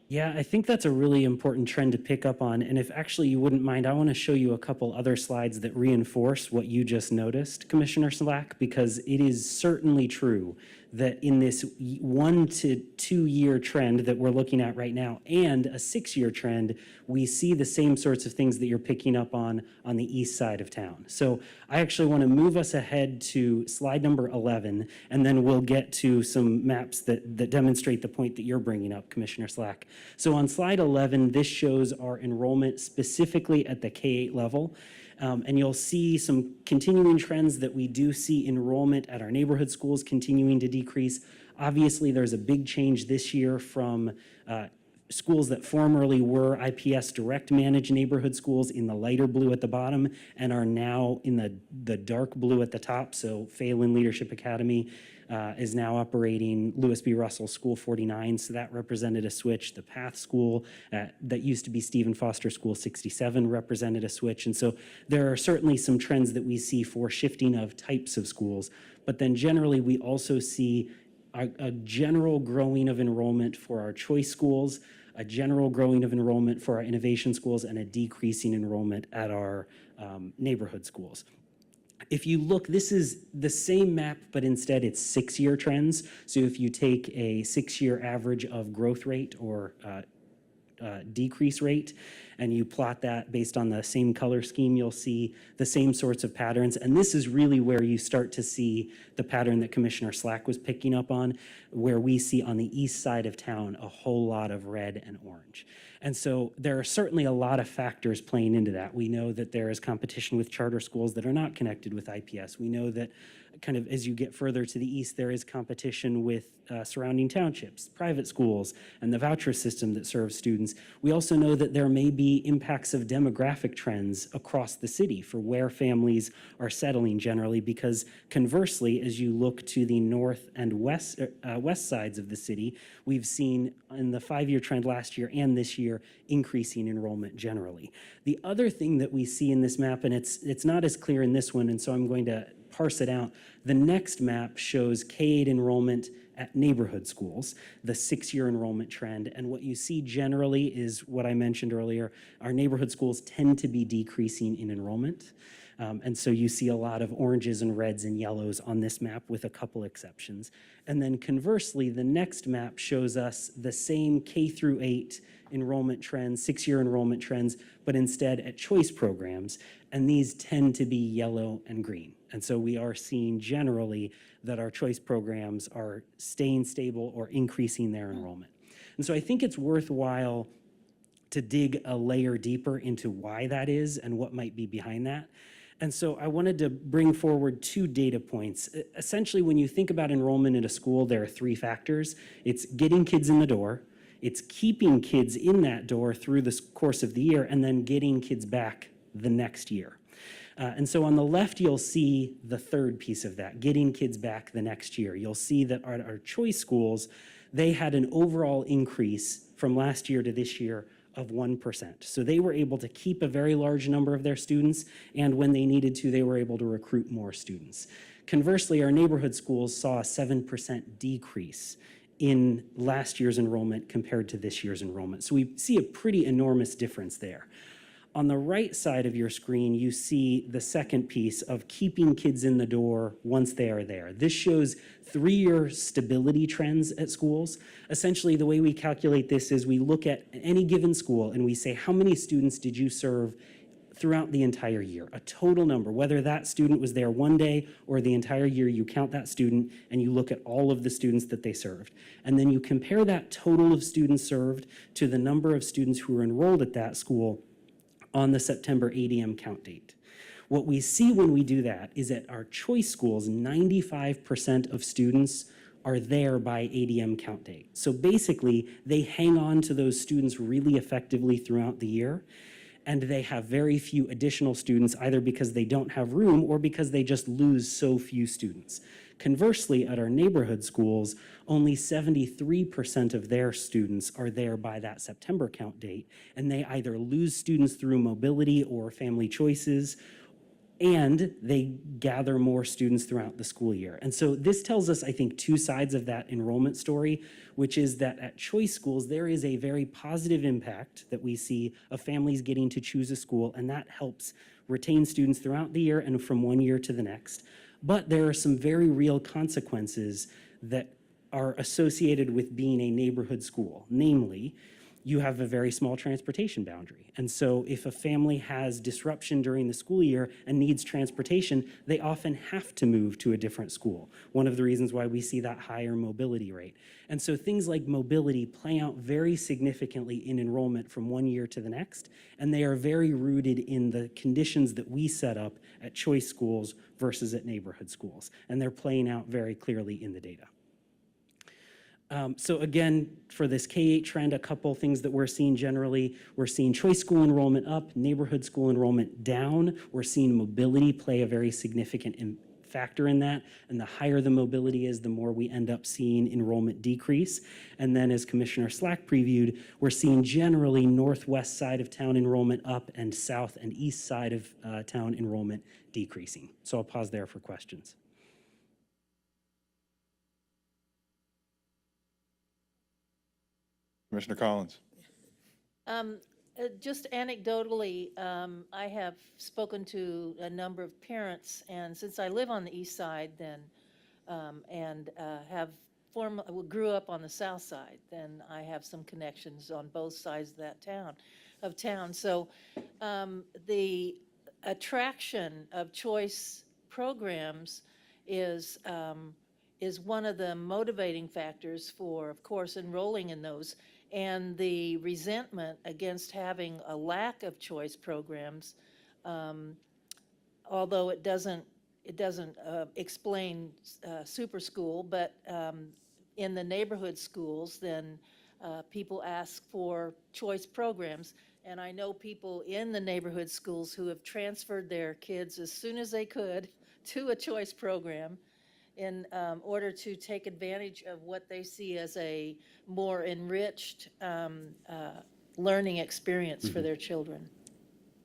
Yeah, I think that's a really important trend to pick up on. And if actually you wouldn't mind, I want to show you a couple other slides that reinforce what you just noticed, Commissioner Slack, because it is certainly true that in this 1 to 2 year trend that we're looking at right now and a 6-year trend, we see the same sorts of things that you're picking up on the east side of town. So I actually want to move us ahead to slide number 11, and then we'll get to some maps that demonstrate the point that you're bringing up, Commissioner Slack. So on slide 11, this shows our enrollment specifically at the K-8 level. And you'll see some continuing trends that we do see enrollment at our neighborhood schools continuing to decrease. Obviously, there's a big change this year from schools that formerly were IPS direct managed neighborhood schools in the lighter blue at the bottom and are now in the dark blue at the top. So Phelan Leadership Academy is now operating Lewis B. Russell School 49, so that represented a switch. The Path School that used to be Stephen Foster School 67 represented a switch. And so there are certainly some trends that we see for shifting of types of schools. But then generally we also see a general growing of enrollment for our choice schools, a general growing of enrollment for our innovation schools, and a decreasing enrollment at our neighborhood schools. If you look, this is the same map, but instead it's 6-year trends. So if you take a 6-year average of growth rate or decrease rate, and you plot that based on the same color scheme, you'll see the same sorts of patterns. And this is really where you start to see the pattern that Commissioner Slack was picking up on, where we see on the east side of town a whole lot of red and orange. And so there are certainly a lot of factors playing into that. We know that there is competition with charter schools that are not connected with IPS. We know that kind of as you get further to the east, there is competition with surrounding townships, private schools, and the voucher system that serves students. We also know that there may be impacts of demographic trends across the city for where families are settling generally, because conversely, as you look to the north and west sides of the city, we've seen in the 5-year trend last year and this year increasing enrollment generally. The other thing that we see in this map, and it's not as clear in this one, and so I'm going to parse it out. The next map shows K-8 enrollment at neighborhood schools, the 6-year enrollment trend. And what you see generally is what I mentioned earlier. Our neighborhood schools tend to be decreasing in enrollment. And so you see a lot of oranges and reds and yellows on this map with a couple exceptions. And then conversely, the next map shows us the same K through 8 enrollment trends, 6-year enrollment trends, but instead at choice programs. And these tend to be yellow and green. And so we are seeing generally that our choice programs are staying stable or increasing their enrollment. And so I think it's worthwhile to dig a layer deeper into why that is and what might be behind that. And so I wanted to bring forward 2 data points. Essentially, when you think about enrollment in a school, there are 3 factors. It's getting kids in the door, it's keeping kids in that door through the course of the year, and then getting kids back the next year. And so on the left, you'll see the third piece of that, getting kids back the next year. You'll see that our choice schools, they had an overall increase from last year to this year of 1%. So they were able to keep a very large number of their students, and when they needed to, they were able to recruit more students. Conversely, our neighborhood schools saw a 7% decrease in last year's enrollment compared to this year's enrollment. So we see a pretty enormous difference there. On the right side of your screen, you see the second piece of keeping kids in the door once they are there. This shows 3-year stability trends at schools. Essentially, the way we calculate this is we look at any given school and we say, how many students did you serve throughout the entire year? A total number, whether that student was there one day or the entire year, you count that student and you look at all of the students that they served. And then you compare that total of students served to the number of students who were enrolled at that school on the September ADM count date. What we see when we do that is at our choice schools, 95% of students are there by ADM count date. So basically, they hang on to those students really effectively throughout the year, and they have very few additional students, either because they don't have room or because they just lose so few students. Conversely, at our neighborhood schools, only 73% of their students are there by that September count date, and they either lose students through mobility or family choices, and they gather more students throughout the school year. And so this tells us, I think, two sides of that enrollment story, which is that at choice schools, there is a very positive impact that we see of families getting to choose a school, and that helps retain students throughout the year and from one year to the next. But there are some very real consequences that are associated with being a neighborhood school. Namely, you have a very small transportation boundary. And so if a family has disruption during the school year and needs transportation, they often have to move to a different school. One of the reasons why we see that higher mobility rate. And so things like mobility play out very significantly in enrollment from one year to the next, and they are very rooted in the conditions that we set up at choice schools versus at neighborhood schools. And they're playing out very clearly in the data. So again, for this K-8 trend, a couple things that we're seeing generally. We're seeing choice school enrollment up, neighborhood school enrollment down. We're seeing mobility play a very significant factor in that. And the higher the mobility is, the more we end up seeing enrollment decrease. And then as Commissioner Slack previewed, we're seeing generally northwest side of town enrollment up and south and east side of town enrollment decreasing. So I'll pause there for questions. Commissioner Collins. Just anecdotally, I have spoken to a number of parents, and since I live on the east side, then and grew up on the south side, then I have some connections on both sides of that town. So the attraction of choice programs is one of the motivating factors for, of course, enrolling in those. And the resentment against having a lack of choice programs, although it doesn't explain super school, but in the neighborhood schools, then people ask for choice programs. And I know people in the neighborhood schools who have transferred their kids as soon as they could to a choice program in order to take advantage of what they see as a more enriched learning experience for their children.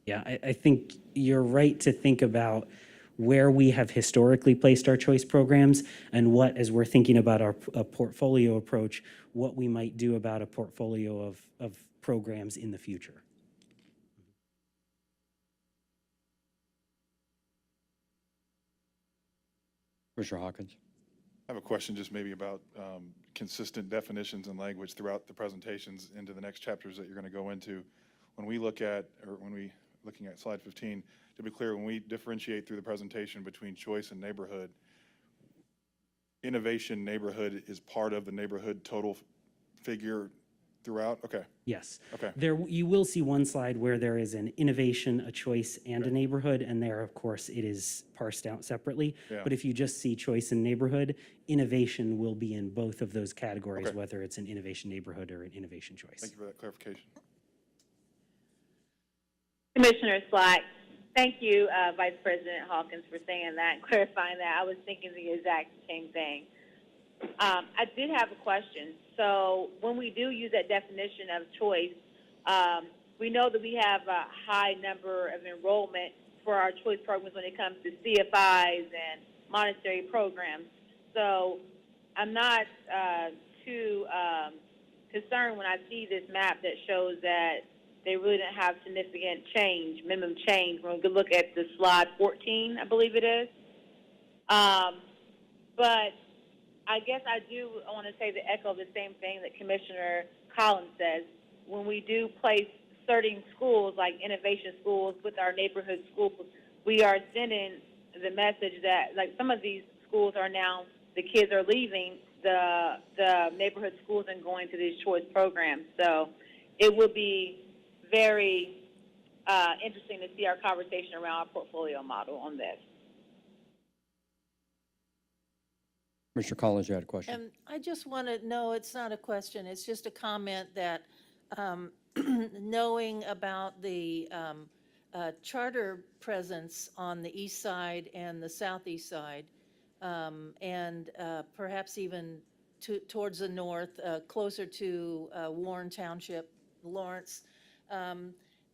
Yeah, I think you're right to think about where we have historically placed our choice programs and what, as we're thinking about our portfolio approach, what we might do about a portfolio of programs in the future. Commissioner Hawkins. I have a question just maybe about consistent definitions and language throughout the presentations into the next chapters that you're going to go into. When we look at, looking at slide 15, to be clear, when we differentiate through the presentation between choice and neighborhood, innovation neighborhood is part of the neighborhood total figure throughout? Okay. Yes. Okay. There, you will see one slide where there is an innovation, a choice, and a neighborhood, and there, of course, it is parsed out separately. Yeah. But if you just see choice and neighborhood, innovation will be in both of those categories, Okay. whether it's an innovation neighborhood or an innovation choice. Thank you for that clarification. Commissioner Slack, thank you, Vice President Hawkins, for saying that and clarifying that. I was thinking the exact same thing. I did have a question. So when we do use that definition of choice, we know that we have a high number of enrollment for our choice programs when it comes to CFIs and Montessori programs. So I'm not too concerned when I see this map that shows that they really didn't have significant change, minimum change, when we look at the slide 14, I believe it is. But I guess I do want to say to echo the same thing that Commissioner Collins says. When we do place certain schools, like innovation schools, with our neighborhood schools, we are sending the message that, like, some of these schools are now, the kids are leaving the neighborhood schools and going to these choice programs. So it will be very interesting to see our conversation around our portfolio model on this. Commissioner Collins, you had a question? And I just want to know, it's not a question, it's just a comment that knowing about the charter presence on the east side and the southeast side, and perhaps even towards the north, closer to Warren Township, Lawrence,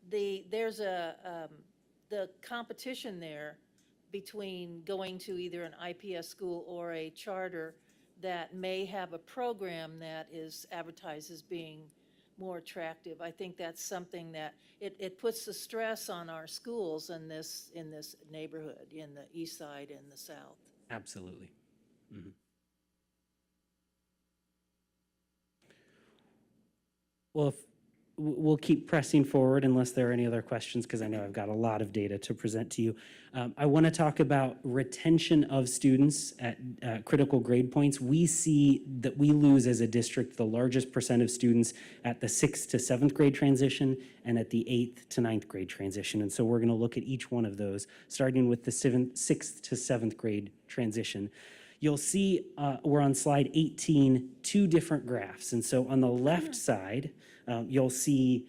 there's the competition there between going to either an IPS school or a charter that may have a program that is advertised as being more attractive. I think that's something that it puts the stress on our schools in this neighborhood, in the east side and the south. Absolutely. Mhm. Well, we'll keep pressing forward unless there are any other questions, because I know I've got a lot of data to present to you. I want to talk about retention of students at critical grade points. We see that we lose as a district the largest percent of students at the 6th to 7th grade transition and at the 8th to 9th grade transition. And so we're going to look at each one of those, starting with the 6th to 7th grade transition. You'll see we're on slide 18, two different graphs. And so on the left side, you'll see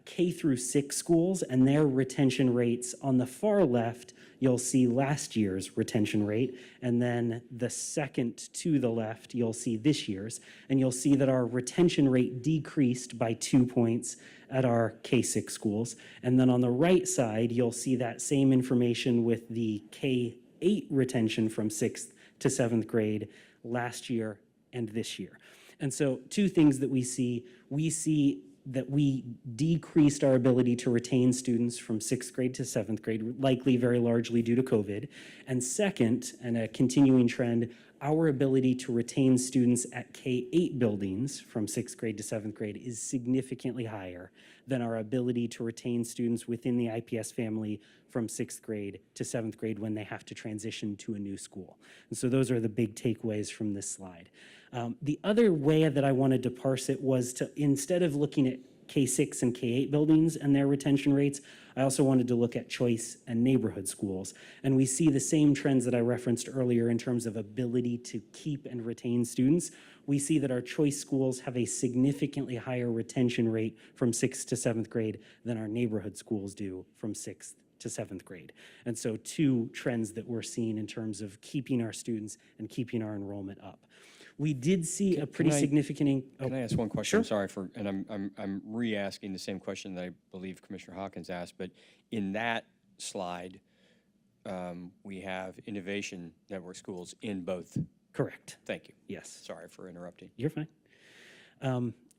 K through 6 schools and their retention rates. On the far left, you'll see last year's retention rate. And then the second to the left, you'll see this year's. And you'll see that our retention rate decreased by 2 points at our K6 schools. And then on the right side, you'll see that same information with the K8 retention from 6th to 7th grade last year and this year. And so two things that we see that we decreased our ability to retain students from 6th grade to 7th grade, likely very largely due to COVID. And second, and a continuing trend, our ability to retain students at K8 buildings from 6th grade to 7th grade is significantly higher than our ability to retain students within the IPS family from 6th grade to 7th grade when they have to transition to a new school. And so those are the big takeaways from this slide. The other way that I wanted to parse it was to, instead of looking at K6 and K8 buildings and their retention rates, I also wanted to look at choice and neighborhood schools. And we see the same trends that I referenced earlier in terms of ability to keep and retain students. We see that our choice schools have a significantly higher retention rate from 6th to 7th grade than our neighborhood schools do from 6th to 7th grade. And so two trends that we're seeing in terms of keeping our students and keeping our enrollment up. We did see a pretty significant. Can I ask one question? Sorry for, and I'm re-asking the same question that I believe Commissioner Hawkins asked, but in that slide, we have innovation network schools in both. Correct. Thank you. Yes. Sorry for interrupting. You're fine.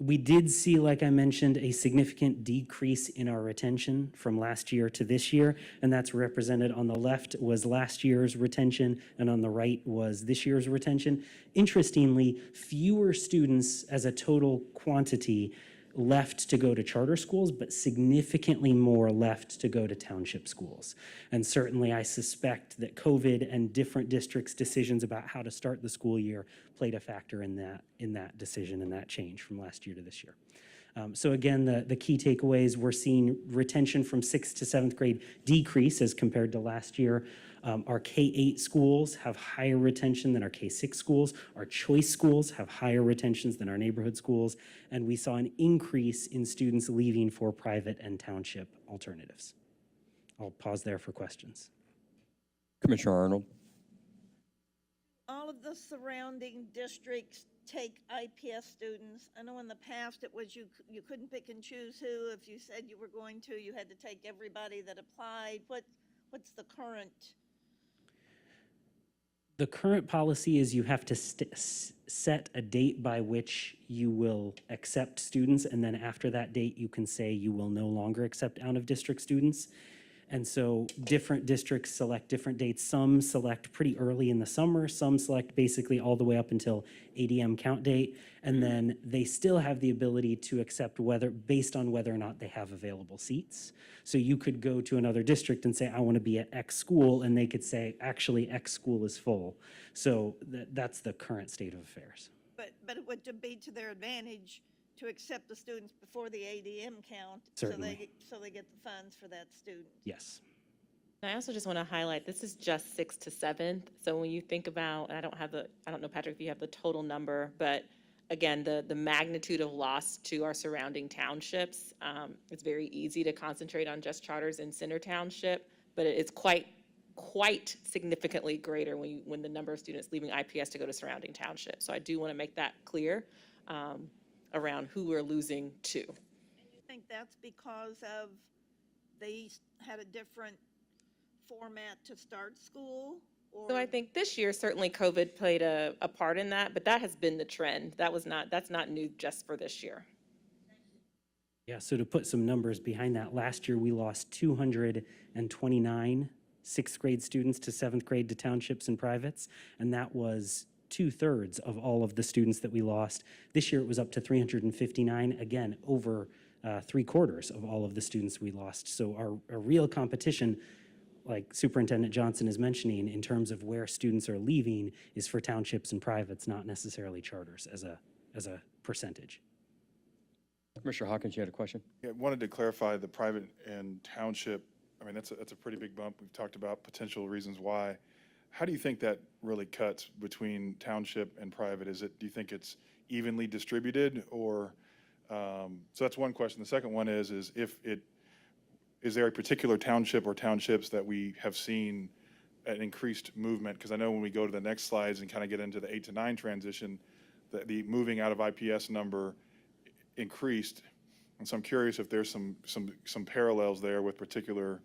We did see, like I mentioned, a significant decrease in our retention from last year to this year, and that's represented on the left was last year's retention, and on the right was this year's retention. Interestingly, fewer students as a total quantity left to go to charter schools, but significantly more left to go to township schools. And certainly I suspect that COVID and different districts' decisions about how to start the school year played a factor in that decision and that change from last year to this year. So again, the key takeaways, we're seeing retention from 6th to 7th grade decrease as compared to last year. Our K8 schools have higher retention than our K6 schools. Our choice schools have higher retentions than our neighborhood schools. And we saw an increase in students leaving for private and township alternatives. I'll pause there for questions. Commissioner Arnold. All of the surrounding districts take IPS students. I know in the past it was you couldn't pick and choose who. If you said you were going to, you had to take everybody that applied. What's the current? The current policy is you have to set a date by which you will accept students, and then after that date, you can say you will no longer accept out-of-district students. And so different districts select different dates. Some select pretty early in the summer, some select basically all the way up until ADM count date, and then they still have the ability to accept based on whether or not they have available seats. So you could go to another district and say, I want to be at X school, and they could say, actually, X school is full. So that's the current state of affairs. But it would be to their advantage to accept the students before the ADM count. Certainly. So they get the funds for that student. Yes. I also just want to highlight, this is just 6th to 7th. So when you think about, and I don't know, Patrick, if you have the total number, but again, the magnitude of loss to our surrounding townships, it's very easy to concentrate on just charters in Center Township, but it's quite significantly greater when the number of students leaving IPS to go to surrounding townships. So I do want to make that clear around who we're losing to. And you think that's because of they had a different format to start school? So I think this year, certainly COVID played a part in that, but that has been the trend. That's not new just for this year. Yeah, so to put some numbers behind that, last year we lost 229 sixth grade students to seventh grade to townships and privates, and that was 2/3 of all of the students that we lost. This year it was up to 359, again, over 3/4 of all of the students we lost. So our real competition, like Superintendent Johnson is mentioning, in terms of where students are leaving, is for townships and privates, not necessarily charters as a percentage. Commissioner Hawkins, you had a question? Yeah, I wanted to clarify the private and township. I mean, that's a pretty big bump. We've talked about potential reasons why. How do you think that really cuts between township and private? Do you think it's evenly distributed, or, so that's one question. The second one is there a particular township or townships that we have seen an increased movement? Because I know when we go to the next slides and kind of get into the 8 to 9 transition, the moving out of IPS number increased. And so I'm curious if there's some parallels there with particular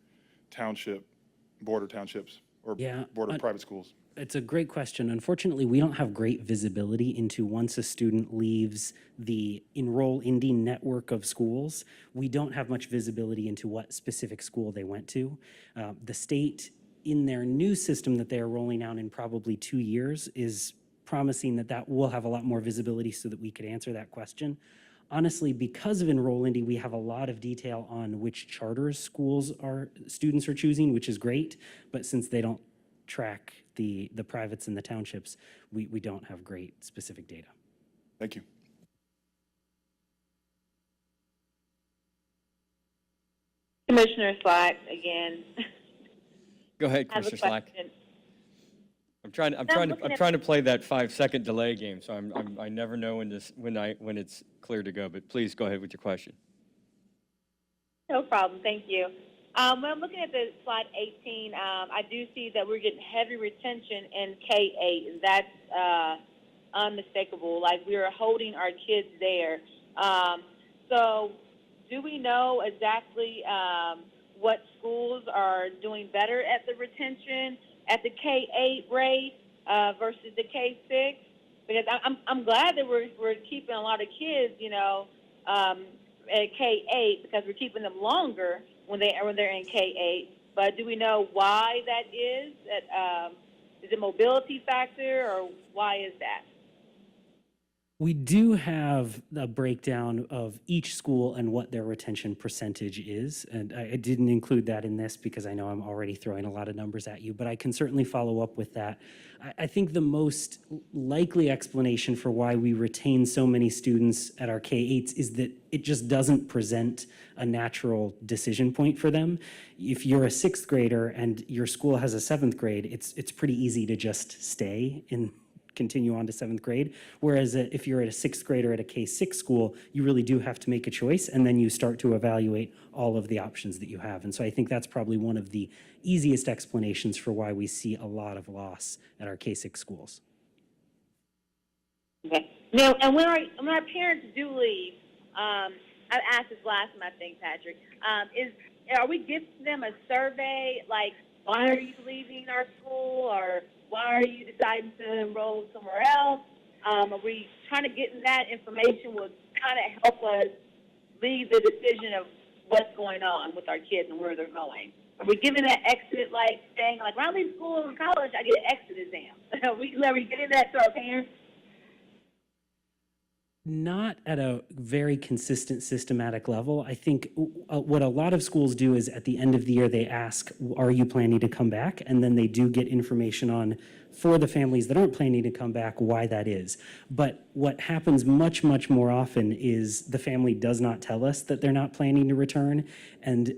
border townships or border private schools. It's a great question. Unfortunately, we don't have great visibility into once a student leaves the Enroll Indy network of schools, we don't have much visibility into what specific school they went to. The state, in their new system that they are rolling out in probably 2 years, is promising that will have a lot more visibility so that we could answer that question. Honestly, because of Enroll Indy, we have a lot of detail on which charters schools students are choosing, which is great, but since they don't track the privates and the townships, we don't have great specific data. Thank you. Commissioner Slack again. Go ahead, I have a Commissioner Slack. question. I'm trying to play that 5-second delay game, so I never know when it's clear to go, but please go ahead with your question. No problem, thank you. When I'm looking at the slide 18, I do see that we're getting heavy retention in K-8, and that's unmistakable. Like, we are holding our kids there. So do we know exactly what schools are doing better at the retention at the K-8 rate versus the K-6? Because I'm glad that we're keeping a lot of kids, at K-8 because we're keeping them longer when they're in K-8. But do we know why that is? Is it mobility factor, or why is that? We do have a breakdown of each school and what their retention percentage is. And I didn't include that in this because I know I'm already throwing a lot of numbers at you, but I can certainly follow up with that. I think the most likely explanation for why we retain so many students at our K-8s is that it just doesn't present a natural decision point for them. If you're a 6th grader and your school has a 7th grade, it's pretty easy to just stay and continue on to 7th grade. Whereas if you're a 6th grader at a K-6 school, you really do have to make a choice, and then you start to evaluate all of the options that you have. And so I think that's probably one of the easiest explanations for why we see a lot of loss at our K-6 schools. Okay. Now, and when our parents do leave, I asked this last time, I think, Patrick, are we giving them a survey, like, why are you leaving our school, or why are you deciding to enroll somewhere else? Are we trying to get that information will kind of help us lead the decision of what's going on with our kids and where they're going? Are we giving that exit, like saying, like, when I leave school or college, I get an exit exam? Are we getting that to our parents? Not at a very consistent, systematic level. I think what a lot of schools do is at the end of the year, they ask, are you planning to come back? And then they do get information on for the families that aren't planning to come back, why that is. But what happens much, much more often is the family does not tell us that they're not planning to return. And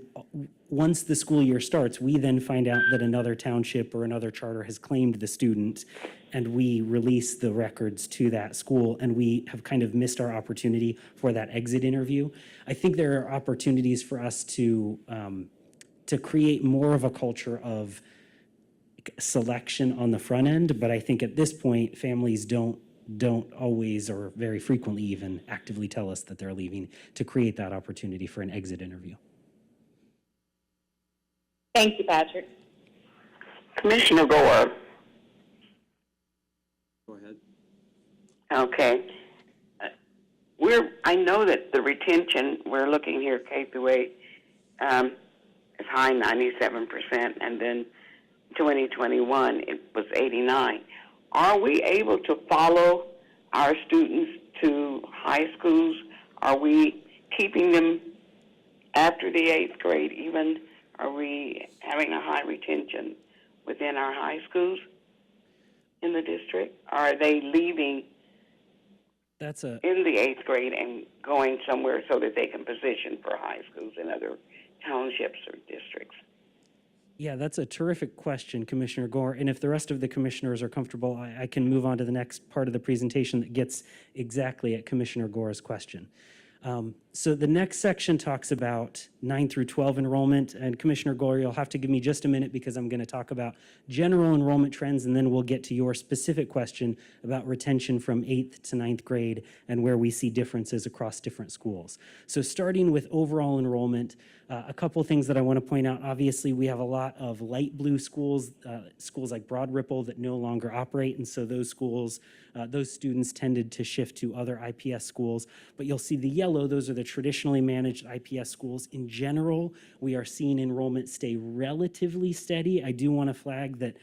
once the school year starts, we then find out that another township or another charter has claimed the student, and we release the records to that school, and we have kind of missed our opportunity for that exit interview. I think there are opportunities for us to create more of a culture of selection on the front end, but I think at this point, families don't always or very frequently even actively tell us that they're leaving to create that opportunity for an exit interview. Thank you, Patrick. Commissioner Gore. Go ahead. Okay. I know that the retention, we're looking here K through 8, is high 97%, and then 2021 it was 89. Are we able to follow our students to high schools? Are we keeping them after the 8th grade even? Are we having a high retention within our high schools in the district? Are they leaving in the 8th grade and going somewhere so that they can position for high schools in other townships or districts? Yeah, that's a terrific question, Commissioner Gore. And if the rest of the commissioners are comfortable, I can move on to the next part of the presentation that gets exactly at Commissioner Gore's question. So the next section talks about 9 through 12 enrollment, and Commissioner Gore, you'll have to give me just a minute because I'm going to talk about general enrollment trends, and then we'll get to your specific question about retention from 8th to 9th grade and where we see differences across different schools. So starting with overall enrollment, a couple things that I want to point out. Obviously, we have a lot of light blue schools, schools like Broad Ripple that no longer operate, and so those schools, those students tended to shift to other IPS schools. But you'll see the yellow, those are the traditionally managed IPS schools. In general, we are seeing enrollment stay relatively steady. I do want to flag that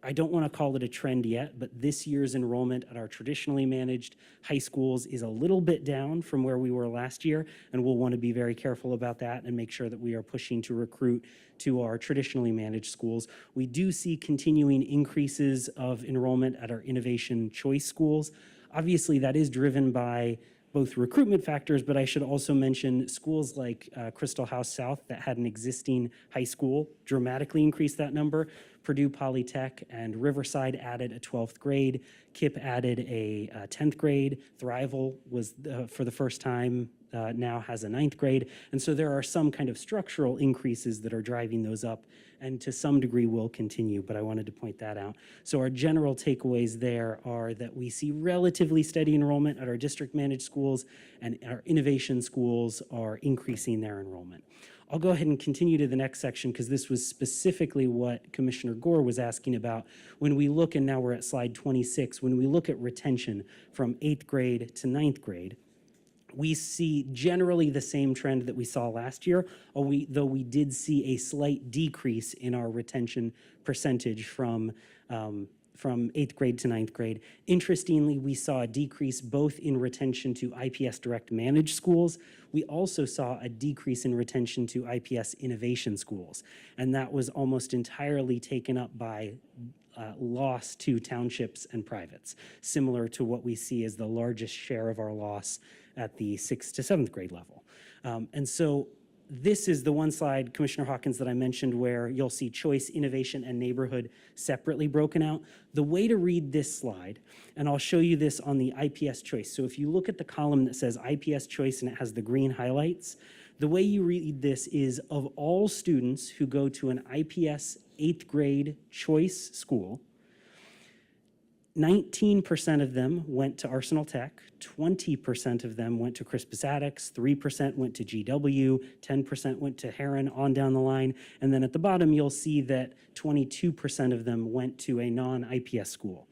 I don't want to call it a trend yet, but this year's enrollment at our traditionally managed high schools is a little bit down from where we were last year, and we'll want to be very careful about that and make sure that we are pushing to recruit to our traditionally managed schools. We do see continuing increases of enrollment at our innovation choice schools. Obviously, that is driven by both recruitment factors, but I should also mention schools like Crystal House South that had an existing high school dramatically increased that number. Purdue Polytech and Riverside added a 12th grade. KIPP added a 10th grade. Thrival was, for the first time, now has a 9th grade. And so there are some kind of structural increases that are driving those up, and to some degree will continue, but I wanted to point that out. So our general takeaways there are that we see relatively steady enrollment at our district managed schools, and our innovation schools are increasing their enrollment. I'll go ahead and continue to the next section because this was specifically what Commissioner Gore was asking about. When we look, and now we're at slide 26, when we look at retention from 8th grade to 9th grade, we see generally the same trend that we saw last year, though we did see a slight decrease in our retention percentage from 8th grade to 9th grade. Interestingly, we saw a decrease both in retention to IPS direct managed schools. We also saw a decrease in retention to IPS innovation schools, and that was almost entirely taken up by loss to townships and privates, similar to what we see as the largest share of our loss at the 6th to 7th grade level. And so this is the one slide, Commissioner Hawkins, that I mentioned where you'll see choice, innovation, and neighborhood separately broken out. The way to read this slide, and I'll show you this on the IPS choice. So if you look at the column that says IPS choice and it has the green highlights, the way you read this is of all students who go to an IPS 8th grade choice school, 19% of them went to Arsenal Tech, 20% of them went to Crispus Attucks, 3% went to GW, 10% went to Heron, on down the line. And then at the bottom, you'll see that 22% of them went to a non-IPS school.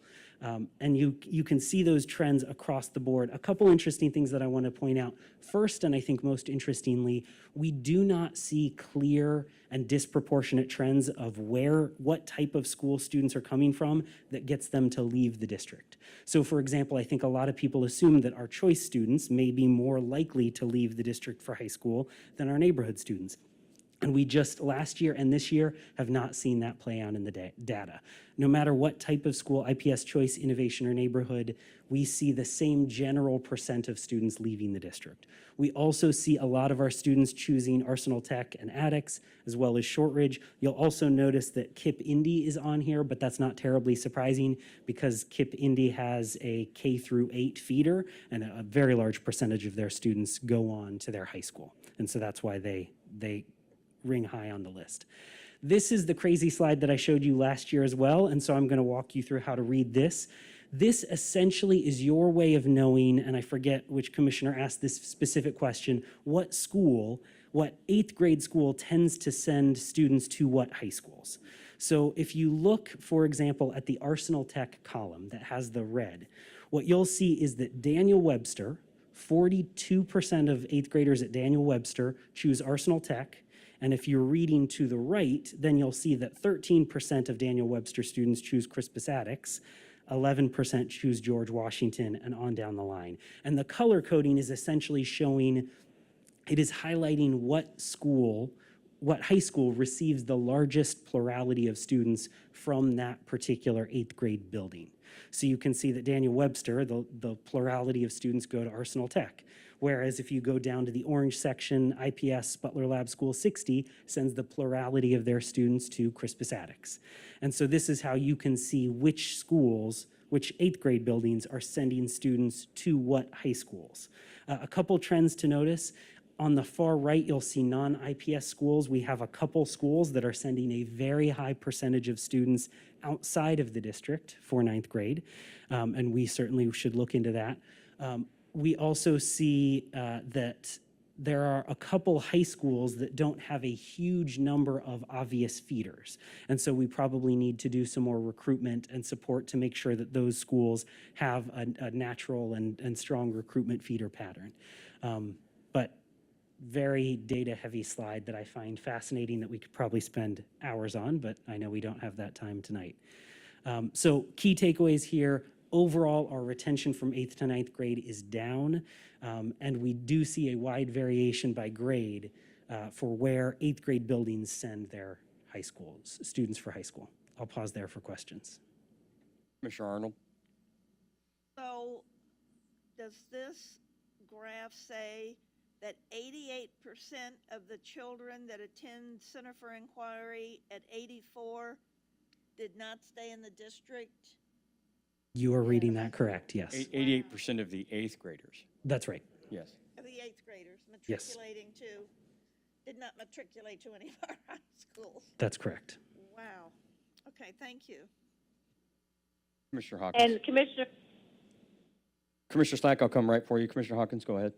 And you can see those trends across the board. A couple interesting things that I want to point out. First, and I think most interestingly, we do not see clear and disproportionate trends of what type of school students are coming from that gets them to leave the district. So for example, I think a lot of people assume that our choice students may be more likely to leave the district for high school than our neighborhood students. And we just last year and this year have not seen that play out in the data. No matter what type of school, IPS choice, innovation, or neighborhood, we see the same general percent of students leaving the district. We also see a lot of our students choosing Arsenal Tech and Addix, as well as Shortridge. You'll also notice that KIPP Indy is on here, but that's not terribly surprising because KIPP Indy has a K-8 feeder, and a very large percentage of their students go on to their high school. And so that's why they ring high on the list. This is the crazy slide that I showed you last year as well, and so I'm going to walk you through how to read this. This essentially is your way of knowing, and I forget which commissioner asked this specific question, what 8th grade school tends to send students to what high schools. So if you look, for example, at the Arsenal Tech column that has the red, what you'll see is that Daniel Webster, 42% of 8th graders at Daniel Webster choose Arsenal Tech. And if you're reading to the right, then you'll see that 13% of Daniel Webster students choose Crispus Attucks, 11% choose George Washington, and on down the line. And the color coding is essentially showing, it is highlighting what high school receives the largest plurality of students from that particular 8th grade building. So you can see that Daniel Webster, the plurality of students go to Arsenal Tech. Whereas if you go down to the orange section, IPS Butler Lab School 60 sends the plurality of their students to Crispus Attucks. And so this is how you can see which schools, which 8th grade buildings are sending students to what high schools. A couple trends to notice. On the far right, you'll see non-IPS schools. We have a couple schools that are sending a very high percentage of students outside of the district for 9th grade, and we certainly should look into that. We also see that there are a couple high schools that don't have a huge number of obvious feeders. And so we probably need to do some more recruitment and support to make sure that those schools have a natural and strong recruitment feeder pattern. But very data-heavy slide that I find fascinating that we could probably spend hours on, but I know we don't have that time tonight. So key takeaways here. Overall, our retention from 8th to 9th grade is down, and we do see a wide variation by grade for where 8th grade buildings send their high schools, students for high school. I'll pause there for questions. Commissioner Arnold? So does this graph say that 88% of the children that attend Center for Inquiry at 84 did not stay in the district? You are reading that correct, yes. 88% of the 8th graders. That's right. Yes. Of the 8th graders Yes. matriculating did not matriculate to any of our high schools. That's correct. Wow. Okay, thank you. Commissioner Hawkins. And Commissioner Slack, I'll come right for you. Commissioner Hawkins, go ahead.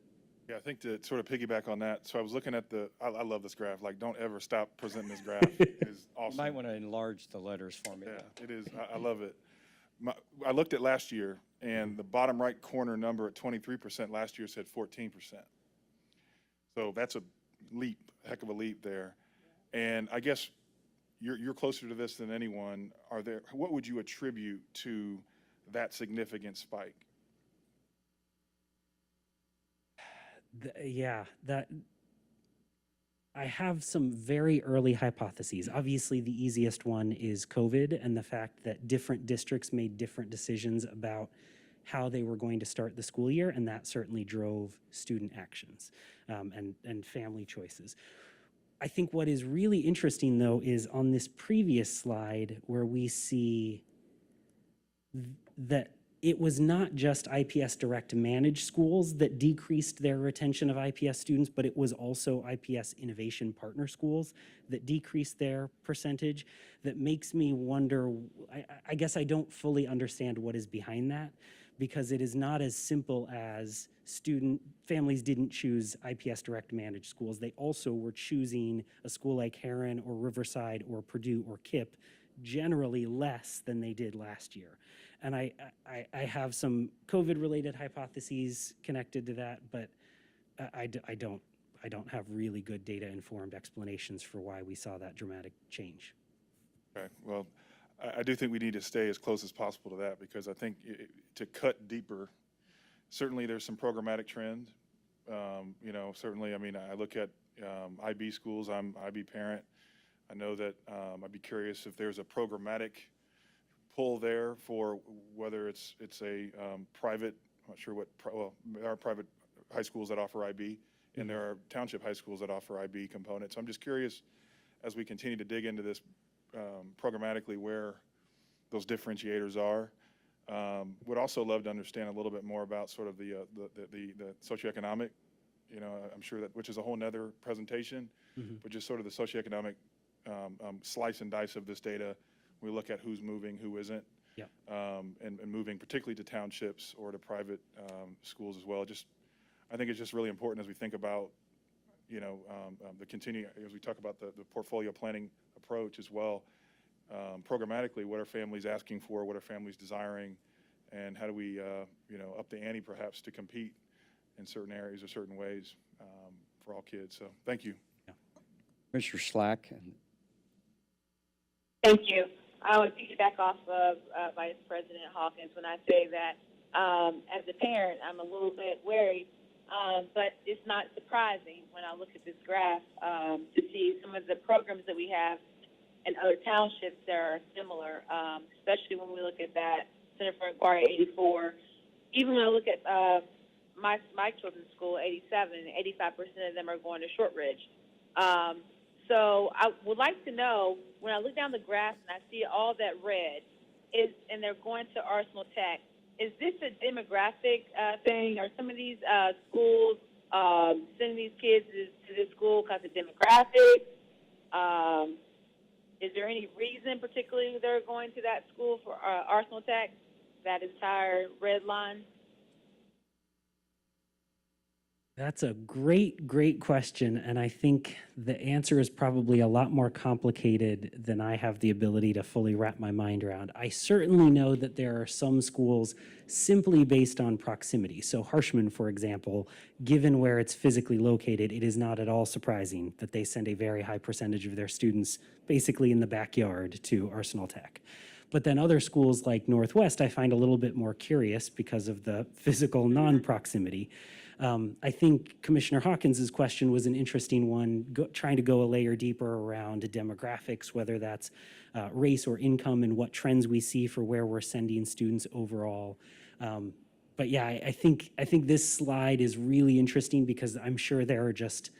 Yeah, I think to sort of piggyback on that, so I was looking at I love this graph. Like, don't ever stop presenting this graph. It is awesome. You might want to enlarge the letters for me. Yeah, it is. I love it. I looked at last year, and the bottom right corner number at 23% last year said 14%. So that's a leap, a heck of a leap there. And I guess you're closer to this than anyone. What would you attribute to that significant spike? I have some very early hypotheses. Obviously, the easiest one is COVID and the fact that different districts made different decisions about how they were going to start the school year, and that certainly drove student actions and family choices. I think what is really interesting, though, is on this previous slide where we see that it was not just IPS Direct Managed schools that decreased their retention of IPS students, but it was also IPS Innovation Partner schools that decreased their percentage. That makes me wonder, I guess I don't fully understand what is behind that, because it is not as simple as families didn't choose IPS Direct Managed schools. They also were choosing a school like Heron or Riverside or Purdue or KIPP generally less than they did last year. And I have some COVID-related hypotheses connected to that, but I don't have really good data-informed explanations for why we saw that dramatic change. Okay, well, I do think we need to stay as close as possible to that, because I think to cut deeper, certainly there's some programmatic trend You know, certainly, I mean, I look at IB schools, I'm IB parent. I know that I'd be curious if there's a programmatic pull there for whether it's a private, I'm not sure what, well, there are private high schools that offer IB, and there are township high schools that offer IB components. So I'm just curious, as we continue to dig into this programmatically, where those differentiators are. Would also love to understand a little bit more about sort of the socioeconomic, you know, I'm sure that, which is a whole nother presentation, but just sort of the socioeconomic slice and dice of this data. We look at who's moving, who isn't, and moving particularly to townships or to private schools as well. Just, I think it's just really important as we think about, you know, as we talk about the portfolio planning approach as well. Programmatically, what are families asking for? What are families desiring? And how do we, you know, up the ante perhaps to compete in certain areas or certain ways for all kids? So thank you. Mr. Slack. Thank you. I would piggyback off of Vice President Hawkins when I say that as a parent, I'm a little bit wary, but it's not surprising when I look at this graph to see some of the programs that we have in other townships that are similar, especially when we look at that Center for Inquiry 84. Even when I look at my children's school, 87, 85% of them are going to Shortridge. So I would like to know, when I look down the graph and I see all that red, and they're going to Arsenal Tech, is this a demographic thing? Are some of these schools sending these kids to this school because of demographics? Is there any reason particularly they're going to that school for Arsenal Tech, that entire red line? That's a great, great question. And I think the answer is probably a lot more complicated than I have the ability to fully wrap my mind around. I certainly know that there are some schools simply based on proximity. So Harshman, for example, given where it's physically located, it is not at all surprising that they send a very high percentage of their students basically in the backyard to Arsenal Tech. But then other schools like Northwest, I find a little bit more curious because of the physical non-proximity. I think Commissioner Hawkins's question was an interesting one, trying to go a layer deeper around demographics, whether that's race or income and what trends we see for where we're sending students overall. But yeah, I think this slide is really interesting because I'm sure there are just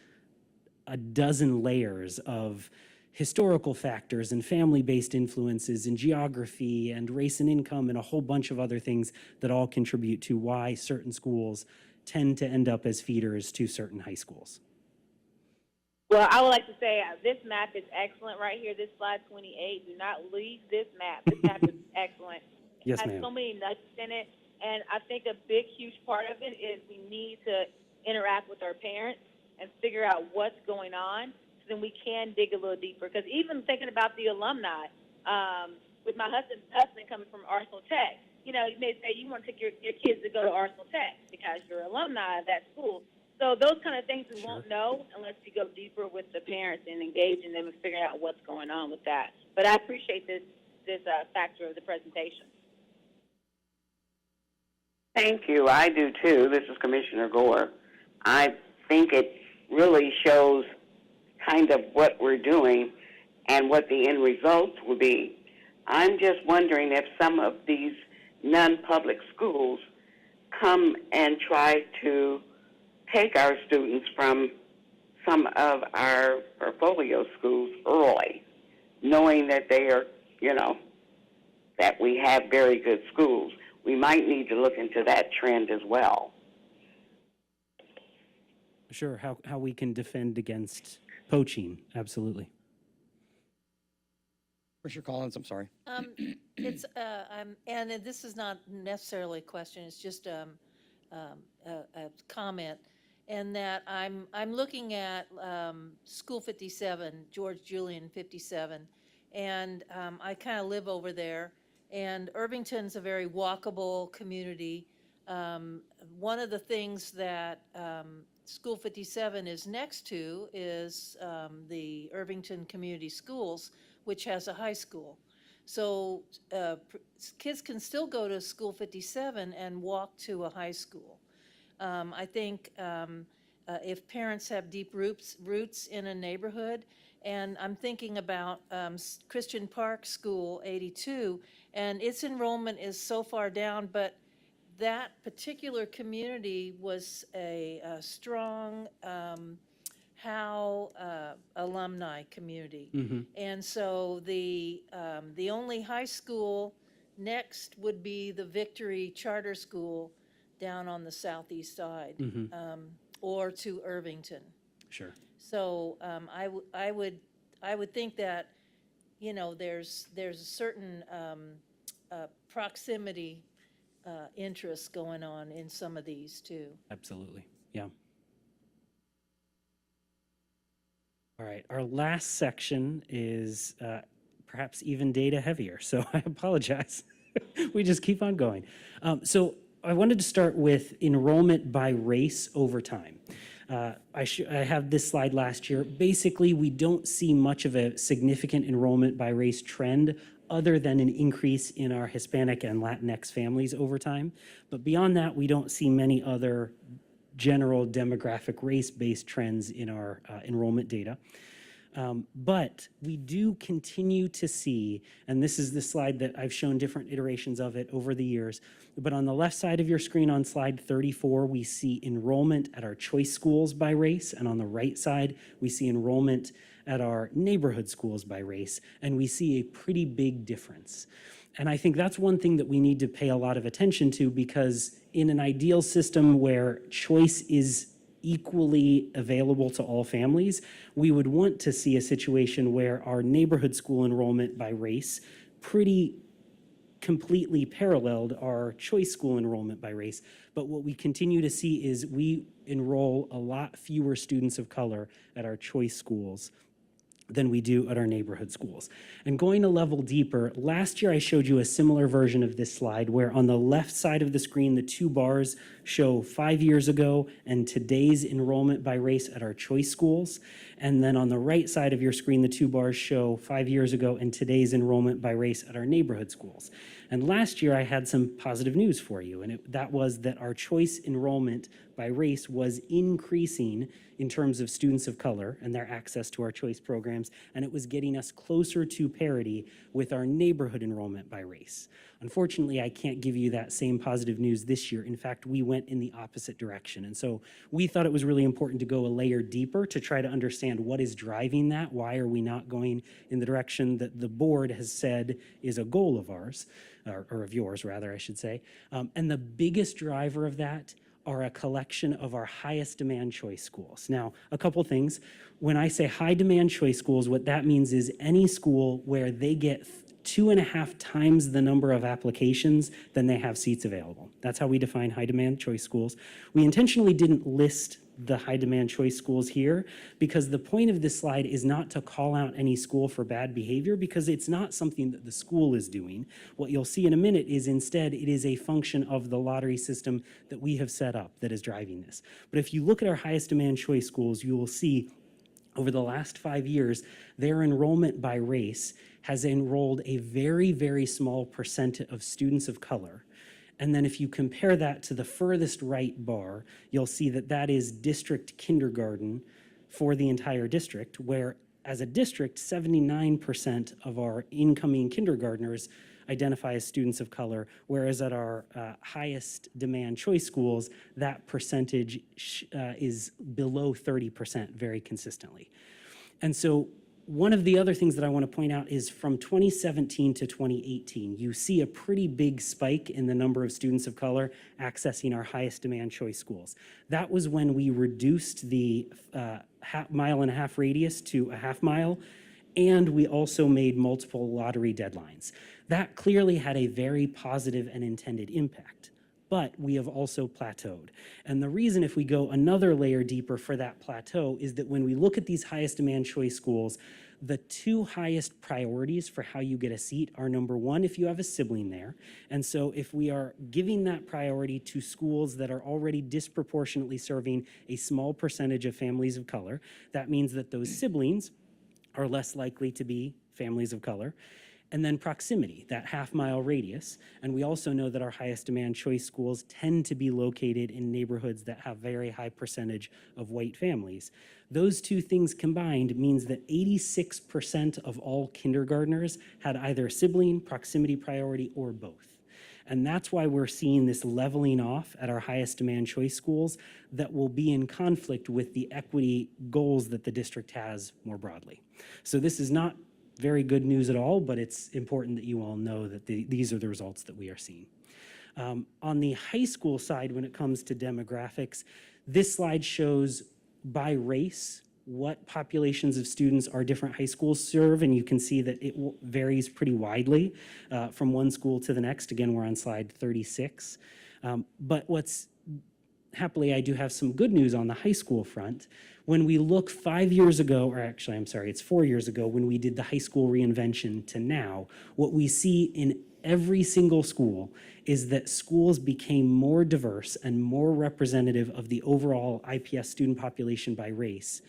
a dozen layers of historical factors and family-based influences and geography and race and income and a whole bunch of other things that all contribute to why certain schools tend to end up as feeders to certain high schools. Well, I would like to say this map is excellent right here, this slide 28. Do not leave this map. This map is excellent. Yes, It ma'am. has so many nuggets in it, and I think a big, huge part of it is we need to interact with our parents and figure out what's going on so then we can dig a little deeper. Because even thinking about the alumni, with my husband coming from Arsenal Tech, you know, you may say you want to take your kids to go to Arsenal Tech because you're alumni of that school. So those kind of things we won't know unless we go deeper with the parents and engage in them and figure out what's going on with that. But I appreciate this factor of the presentation. Thank you. I do too. This is Commissioner Gore. I think it really shows kind of what we're doing and what the end results will be. I'm just wondering if some of these non-public schools come and try to take our students from some of our portfolio schools early, knowing that they are, you know, that we have very good schools. We might need to look into that trend as well. Sure, how we can defend against poaching, absolutely. Commissioner Collins, I'm sorry. And this is not necessarily a question, it's just a comment, and that I'm looking at School 57, George Julian 57, and I kind of live over there, and Irvington's a very walkable community. One of the things that School 57 is next to is the Irvington Community Schools, which has a high school. So kids can still go to School 57 and walk to a high school. I think if parents have deep roots in a neighborhood. And I'm thinking about Christian Park School 82, and its enrollment is so far down, but that particular community was a strong Howe alumni community. And so the only high school next would be the Victory Charter School down on the southeast side, or to Irvington. Sure. So I would think that, you know, there's a certain proximity interest going on in some of these too. Absolutely. Yeah. All right. Our last section is perhaps even data heavier, so I apologize. We just keep on going. So I wanted to start with enrollment by race over time. I have this slide last year. Basically, we don't see much of a significant enrollment by race trend other than an increase in our Hispanic and Latinx families over time. But beyond that, we don't see many other general demographic race-based trends in our enrollment data. But we do continue to see, and this is the slide that I've shown different iterations of it over the years, but on the left side of your screen on slide 34, we see enrollment at our choice schools by race, and on the right side, we see enrollment at our neighborhood schools by race, and we see a pretty big difference. And I think that's one thing that we need to pay a lot of attention to, because in an ideal system where choice is equally available to all families, we would want to see a situation where our neighborhood school enrollment by race pretty completely paralleled our choice school enrollment by race. But what we continue to see is we enroll a lot fewer students of color at our choice schools than we do at our neighborhood schools. And going a level deeper, last year I showed you a similar version of this slide where on the left side of the screen, the two bars show 5 years ago and today's enrollment by race at our choice schools. And then on the right side of your screen, the two bars show 5 years ago and today's enrollment by race at our neighborhood schools. And last year I had some positive news for you, and that was that our choice enrollment by race was increasing in terms of students of color and their access to our choice programs, and it was getting us closer to parity with our neighborhood enrollment by race. Unfortunately, I can't give you that same positive news this year. In fact, we went in the opposite direction. And so we thought it was really important to go a layer deeper to try to understand what is driving that. Why are we not going in the direction that the board has said is a goal of ours, or of yours rather, I should say. And the biggest driver of that are a collection of our highest demand choice schools. Now, a couple things. When I say high demand choice schools, what that means is any school where they get 2.5 times the number of applications than they have seats available. That's how we define high demand choice schools. We intentionally didn't list the high demand choice schools here because the point of this slide is not to call out any school for bad behavior, because it's not something that the school is doing. What you'll see in a minute is instead it is a function of the lottery system that we have set up that is driving this. But if you look at our highest demand choice schools, you will see over the last 5 years, their enrollment by race has enrolled a very, very small percent of students of color. And then if you compare that to the furthest right bar, you'll see that that is district kindergarten for the entire district, where as a district, 79% of our incoming kindergartners identify as students of color, whereas at our highest demand choice schools, that percentage is below 30% very consistently. And so one of the other things that I want to point out is from 2017 to 2018, you see a pretty big spike in the number of students of color accessing our highest demand choice schools. That was when we reduced the mile-and-a-half radius to a half mile, and we also made multiple lottery deadlines. That clearly had a very positive and intended impact. But we have also plateaued. And the reason, if we go another layer deeper for that plateau, is that when we look at these highest demand choice schools, the two highest priorities for how you get a seat are, number one, if you have a sibling there. And so if we are giving that priority to schools that are already disproportionately serving a small percentage of families of color, that means that those siblings are less likely to be families of color. And then proximity, that half-mile radius. And we also know that our highest demand choice schools tend to be located in neighborhoods that have very high percentage of white families. Those two things combined means that 86% of all kindergartners had either a sibling, proximity priority, or both. And that's why we're seeing this leveling off at our highest demand choice schools that will be in conflict with the equity goals that the district has more broadly. So this is not very good news at all, but it's important that you all know that these are the results that we are seeing. On the high school side, when it comes to demographics, this slide shows by race what populations of students our different high schools serve, and you can see that it varies pretty widely from one school to the next. Again, we're on slide 36. But happily, I do have some good news on the high school front. When we look 5 years ago, or actually, I'm sorry, it's 4 years ago, when we did the high school reinvention to now, what we see in every single school is that schools became more diverse and more representative of the overall IPS student population by race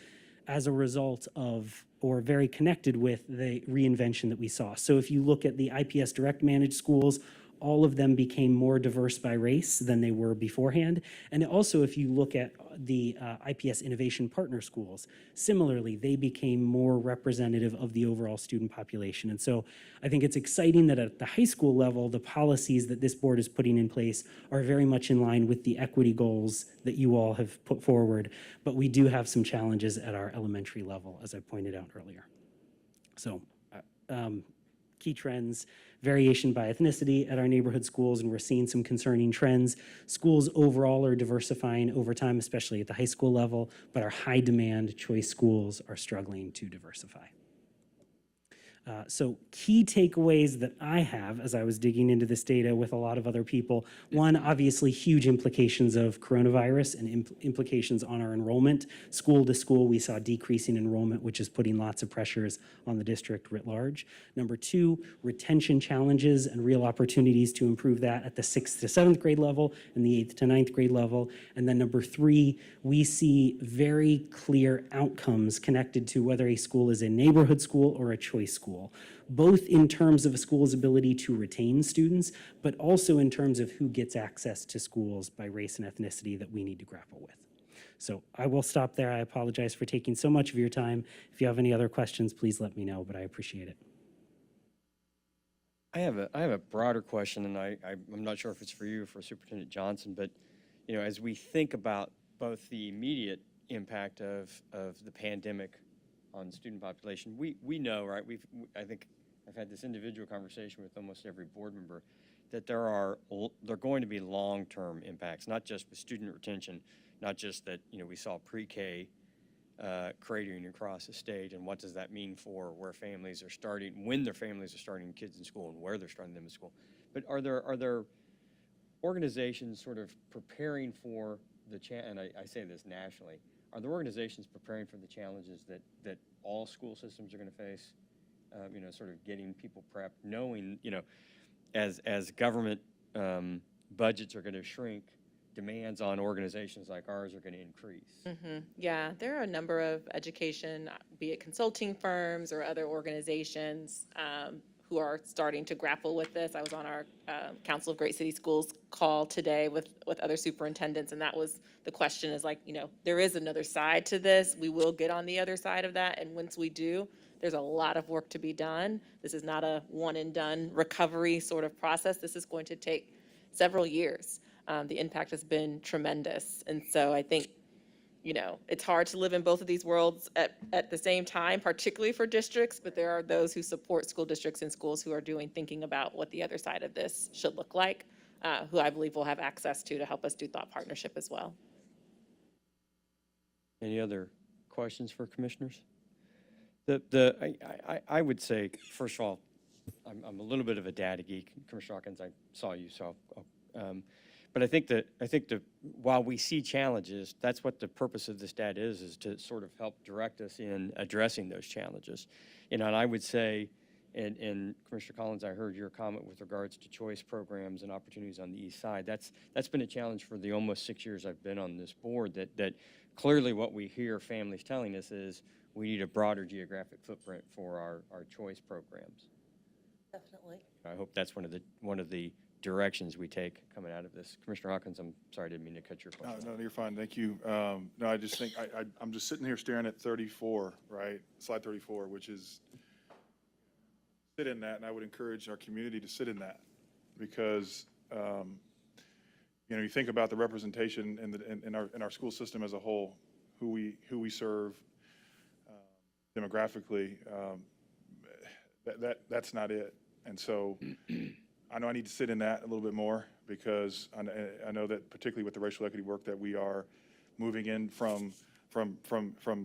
as a result of, or very connected with, the reinvention that we saw. So if you look at the IPS direct managed schools, all of them became more diverse by race than they were beforehand. And also, if you look at the IPS Innovation Partner Schools, similarly, they became more representative of the overall student population. And so I think it's exciting that at the high school level, the policies that this board is putting in place are very much in line with the equity goals that you all have put forward. But we do have some challenges at our elementary level, as I pointed out earlier. So key trends, variation by ethnicity at our neighborhood schools, and we're seeing some concerning trends. Schools overall are diversifying over time, especially at the high school level, but our high demand choice schools are struggling to diversify. So key takeaways that I have as I was digging into this data with a lot of other people. One, obviously huge implications of coronavirus and implications on our enrollment. School to school, we saw decreasing enrollment, which is putting lots of pressures on the district writ large. Number two, retention challenges and real opportunities to improve that at the 6th to 7th grade level and the 8th to 9th grade level. And then number three, we see very clear outcomes connected to whether a school is a neighborhood school or a choice school, both in terms of a school's ability to retain students, but also in terms of who gets access to schools by race and ethnicity that we need to grapple with. So I will stop there. I apologize for taking so much of your time. If you have any other questions, please let me know, but I appreciate it. I have a broader question, and I'm not sure if it's for you or for Superintendent Johnson, but as we think about both the immediate impact of the pandemic on the student population, we know, right? I think I've had this individual conversation with almost every board member that there are going to be long-term impacts, not just with student retention, not just that we saw pre-K cratering across the state, and what does that mean for where families are starting, when their families are starting kids in school, and where they're starting them in school. But are there organizations sort of preparing for and I say this nationally, are there organizations preparing for the challenges that all school systems are going to face? Sort of getting people prepped, knowing, as government budgets are going to shrink, demands on organizations like ours are going to increase. Yeah, there are a number of education, be it consulting firms or other organizations who are starting to grapple with this. I was on our Council of Great City Schools call today with other superintendents, and that was the question is there is another side to this. We will get on the other side of that, and once we do, there's a lot of work to be done. This is not a one and done recovery sort of process. This is going to take several years. The impact has been tremendous, and so I think it's hard to live in both of these worlds at the same time, particularly for districts, but there are those who support school districts and schools who are thinking about what the other side of this should look like, who I believe will have access to help us do thought partnership as well. Any other questions for commissioners? I would say, first of all, I'm a little bit of a data geek. Commissioner Hawkins, I saw you, so but I think that while we see challenges, that's what the purpose of this data is to sort of help direct us in addressing those challenges. And I would say, and Commissioner Collins, I heard your comment with regards to choice programs and opportunities on the east side. That's been a challenge for the almost 6 years I've been on this board, that clearly what we hear families telling us is we need a broader geographic footprint for our choice programs. Definitely. I hope that's one of the directions we take coming out of this. Commissioner Hawkins, I'm sorry, I didn't mean to cut your question. No, you're fine. Thank you. No, I just think, I'm just sitting here staring at 34, right? Slide 34, which is, sit in that, and I would encourage our community to sit in that because, you think about the representation in our school system as a whole, who we serve demographically, that's not it. And so I know I need to sit in that a little bit more because I know that particularly with the racial equity work that we are moving in from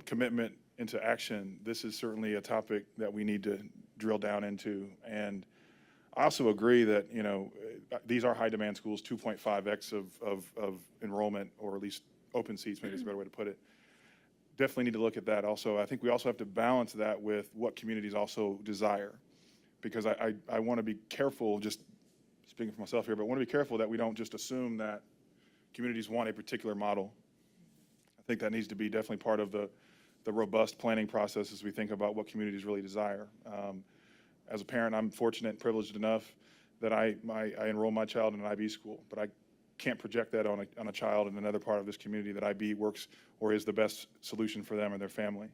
commitment into action, this is certainly a topic that we need to drill down into. And I also agree that, these are high demand schools, 2.5x of enrollment, or at least open seats, maybe is a better way to put it. Definitely need to look at that also. I think we also have to balance that with what communities also desire. Because I want to be careful, just speaking for myself here, but I want to be careful that we don't just assume that communities want a particular model. I think that needs to be definitely part of the robust planning process as we think about what communities really desire. As a parent, I'm fortunate and privileged enough that I enroll my child in an IB school, but I can't project that on a child in another part of this community that IB works or is the best solution for them and their family.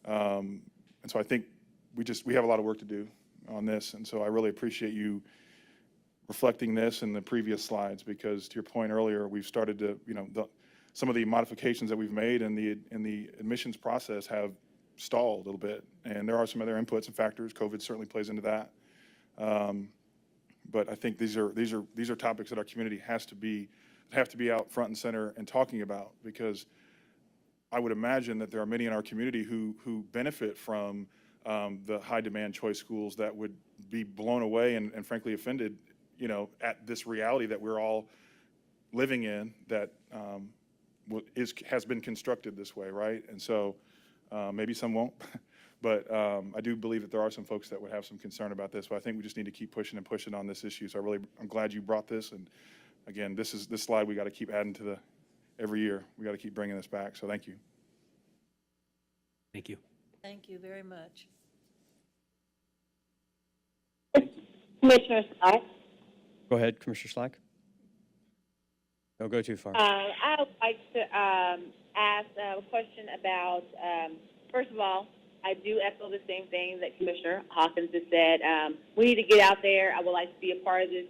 And so I think we have a lot of work to do on this, and so I really appreciate you reflecting this in the previous slides, because to your point earlier, we've started to, some of the modifications that we've made in the admissions process have stalled a little bit, and there are some other inputs and factors. COVID certainly plays into that. But I think these are topics that our community have to be out front and center and talking about, because I would imagine that there are many in our community who benefit from the high demand choice schools that would be blown away and frankly offended, at this reality that we're all living in that has been constructed this way, right? And so maybe some won't, but I do believe that there are some folks that would have some concern about this. But I think we just need to keep pushing and pushing on this issue. So I'm glad you brought this. And again, this slide we got to keep adding to every year. We got to keep bringing this back. So thank you. Thank you. Thank you very much. Commissioner Slack. Go ahead, Commissioner Slack. Don't go too far. I would like to ask a question about, first of all, I do echo the same thing that Commissioner Hawkins has said. We need to get out there. I would like to be a part of this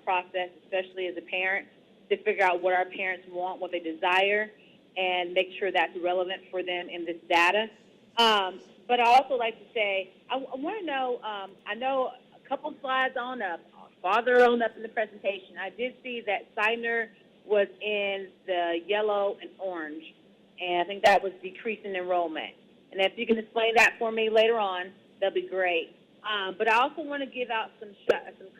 process, especially as a parent, to figure out what our parents want, what they desire, and make sure that's relevant for them in this data. But I also like to say, I want to know, I know a couple slides on up, farther on up in the presentation, I did see that Sidner was in the yellow and orange, and I think that was decreasing enrollment. And if you can explain that for me later on, that'd be great. But I also want to give out some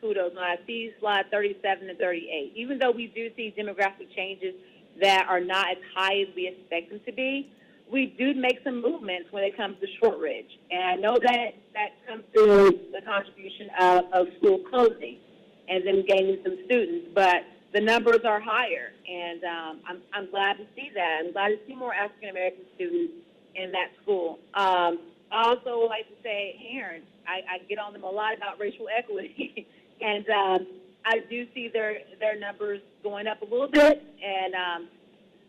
kudos when I see slide 37 and 38. Even though we do see demographic changes that are not as high as we expect them to be, we do make some movements when it comes to Shortridge. And I know that comes through the contribution of school closing and them gaining some students. But the numbers are higher, and I'm glad to see that. I'm glad to see more African-American students in that school. I also would like to say, Heron, I get on them a lot about racial equity, and I do see their numbers going up a little bit, and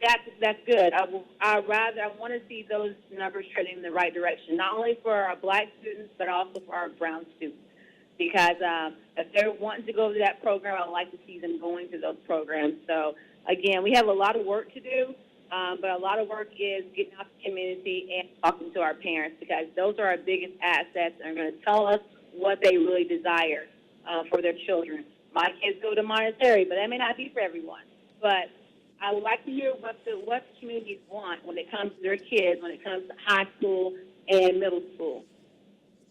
that's good. I want to see those numbers trending in the right direction, not only for our black students, but also for our brown students. Because if they're wanting to go to that program, I'd like to see them going to those programs. So, again, we have a lot of work to do, but a lot of work is getting out to the community and talking to our parents, because those are our biggest assets and are going to tell us what they really desire for their children. My kids go to Montessori, but that may not be for everyone. But I would like to hear what the communities want when it comes to their kids, when it comes to high school and middle school.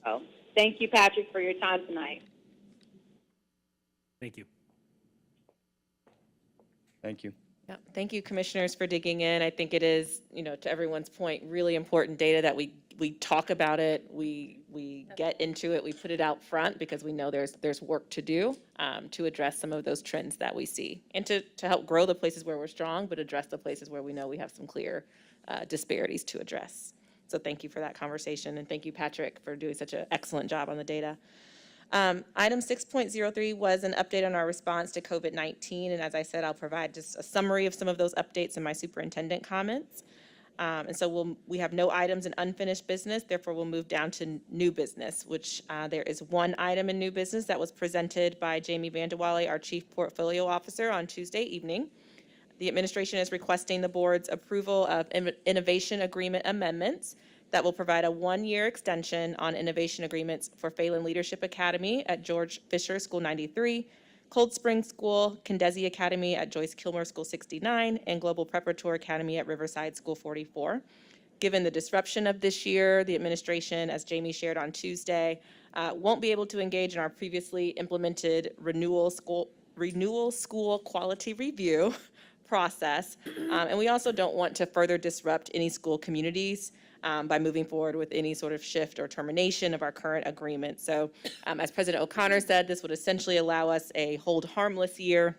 So. Thank you, Patrick, for your time tonight. Thank you. Thank you. Yeah, thank you, commissioners, for digging in. I think it is, to everyone's point, really important data that we talk about it, we get into it, we put it out front, because we know there's work to do to address some of those trends that we see, and to help grow the places where we're strong, but address the places where we know we have some clear disparities to address. So thank you for that conversation, and thank you, Patrick, for doing such an excellent job on the data. Item 6.03 was an update on our response to COVID-19, and as I said, I'll provide just a summary of some of those updates in my superintendent comments. And so we have no items in unfinished business, therefore we'll move down to new business, which there is one item in new business that was presented by Jamie Vandewale, our Chief Portfolio Officer, on Tuesday evening. The administration is requesting the board's approval of innovation agreement amendments that will provide a one-year extension on innovation agreements for Phelan Leadership Academy at George Fisher School 93, Cold Spring School, Condesi Academy at Joyce Kilmer School 69, and Global Preparatory Academy at Riverside School 44. Given the disruption of this year, the administration, as Jamie shared on Tuesday, won't be able to engage in our previously implemented renewal school quality review process. And we also don't want to further disrupt any school communities by moving forward with any sort of shift or termination of our current agreement. So as President O'Connor said, this would essentially allow us a hold harmless year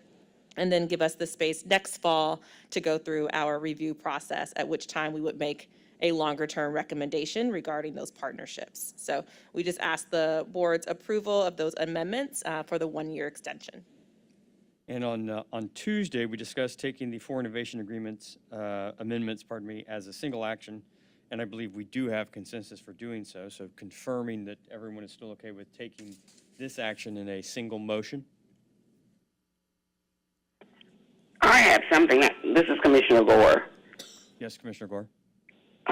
and then give us the space next fall to go through our review process, at which time we would make a longer term recommendation regarding those partnerships. So we just ask the board's approval of those amendments for the one-year extension. And on Tuesday, we discussed taking the four innovation agreements, amendments, as a single action. And I believe we do have consensus for doing so. So confirming that everyone is still okay with taking this action in a single motion. I have something. This is Commissioner Gore. Yes, Commissioner Gore.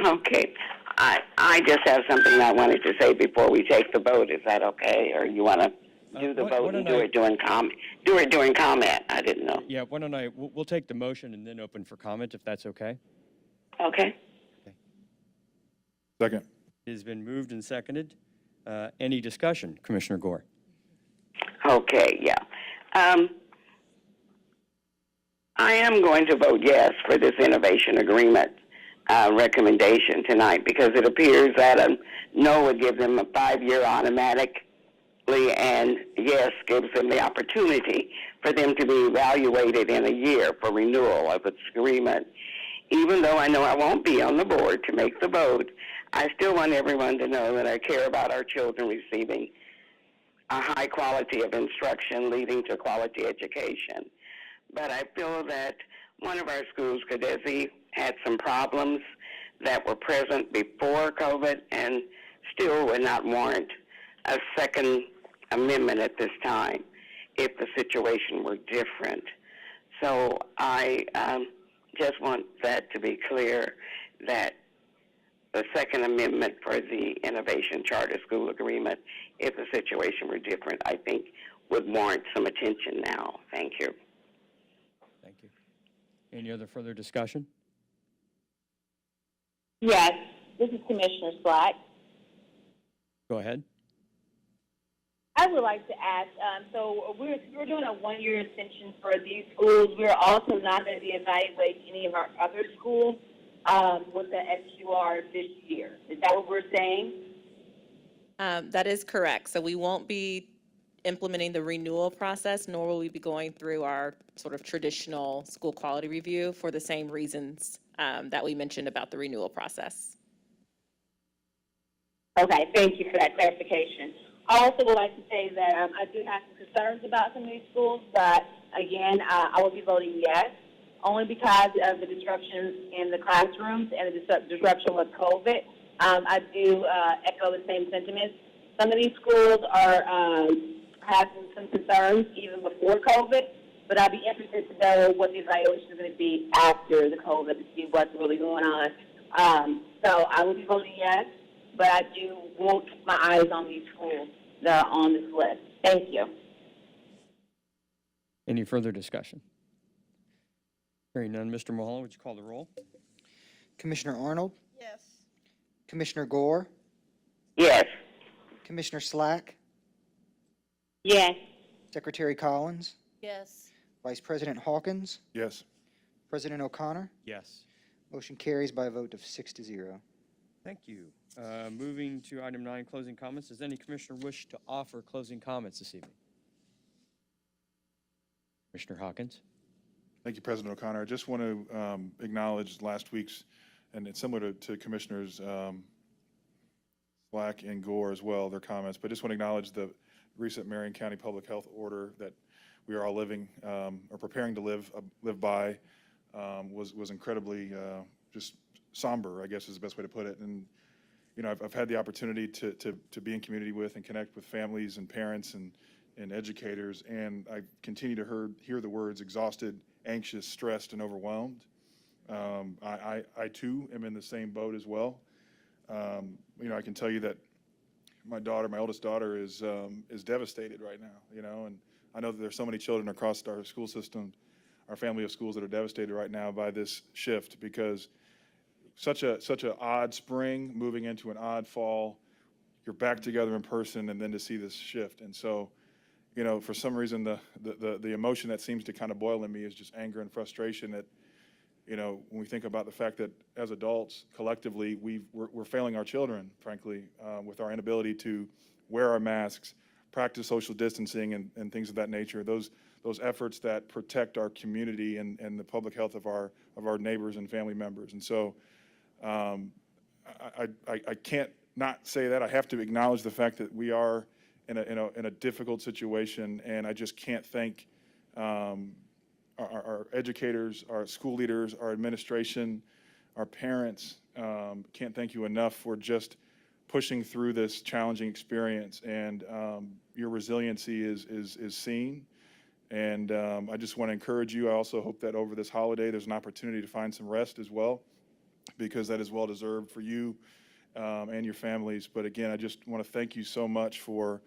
Okay. I just have something I wanted to say before we take the vote. Is that okay? Or you want to do the vote and do it during comment? Do it during comment. I didn't know. Yeah, why don't we'll take the motion and then open for comment, if that's okay. Okay. Second. It has been moved and seconded. Any discussion, Commissioner Gore? Okay, yeah. I am going to vote yes for this innovation agreement recommendation tonight because it appears that a no would give them a 5-year automatically, and yes gives them the opportunity for them to be evaluated in a year for renewal of its agreement. Even though I know I won't be on the board to make the vote, I still want everyone to know that I care about our children receiving a high quality of instruction leading to quality education. But I feel that one of our schools, Condesi, had some problems that were present before COVID and still would not warrant a second amendment at this time if the situation were different. So I just want that to be clear, that the second amendment for the Innovation Charter School Agreement, if the situation were different, I think would warrant some attention now. Thank you. Thank you. Any other further discussion? Yes, this is Commissioner Slack. Go ahead. I would like to ask, so we're doing a one-year extension for these schools. We're also not going to be evaluating any of our other schools with the SQR this year. Is that what we're saying? That is correct. So we won't be implementing the renewal process, nor will we be going through our sort of traditional school quality review for the same reasons that we mentioned about the renewal process. Okay, thank you for that clarification. I also would like to say that I do have some concerns about some of these schools, but again, I will be voting yes, only because of the disruptions in the classrooms and the disruption with COVID. I do echo the same sentiments. Some of these schools are having some concerns even before COVID, but I'd be interested to know what the evaluation is going to be after the COVID to see what's really going on. So I will be voting yes, but I do want my eyes on these schools that are on this list. Thank you. Any further discussion? Hearing none, Mr. Mulholland, would you call the roll? Commissioner Arnold, Yes. Commissioner Gore, Yes. Commissioner Slack, Yes. Secretary Collins, Yes. Vice President Hawkins, Yes. President O'Connor. Yes. Motion carries by a vote of 6-0. Thank you. Moving to item 9, closing comments. Does any commissioner wish to offer closing comments this evening? Commissioner Hawkins? Thank you, President O'Connor. I just want to acknowledge last week's, and it's similar to Commissioners Slack and Gore as well, their comments, but just want to acknowledge the recent Marion County Public Health order that we are all living or preparing to live by was incredibly just somber, I guess is the best way to put it. And you know, I've had the opportunity to be in community with and connect with families and parents and educators, and I continue to hear the words exhausted, anxious, stressed, and overwhelmed. I too am in the same boat as well. You know, I can tell you that my oldest daughter, is devastated right now. You know, and I know that there's so many children across our school system, our family of schools that are devastated right now by this shift, because such a odd spring moving into an odd fall. You're back together in person, and then to see this shift. And so, you know, for some reason, the emotion that seems to kind of boil in me is just anger and frustration that, you know, when we think about the fact that as adults, collectively, we're failing our children, frankly, with our inability to wear our masks, practice social distancing, and things of that nature. Those efforts that protect our community and the public health of our neighbors and family members. And so, I can't not say that. I have to acknowledge the fact that we are in a difficult situation, and I just can't thank our educators, our school leaders, our administration, our parents. Can't thank you enough for just pushing through this challenging experience, and your resiliency is seen. And I just want to encourage you. I also hope that over this holiday, there's an opportunity to find some rest as well, because that is well deserved for you and your families. But again, I just want to thank you so much for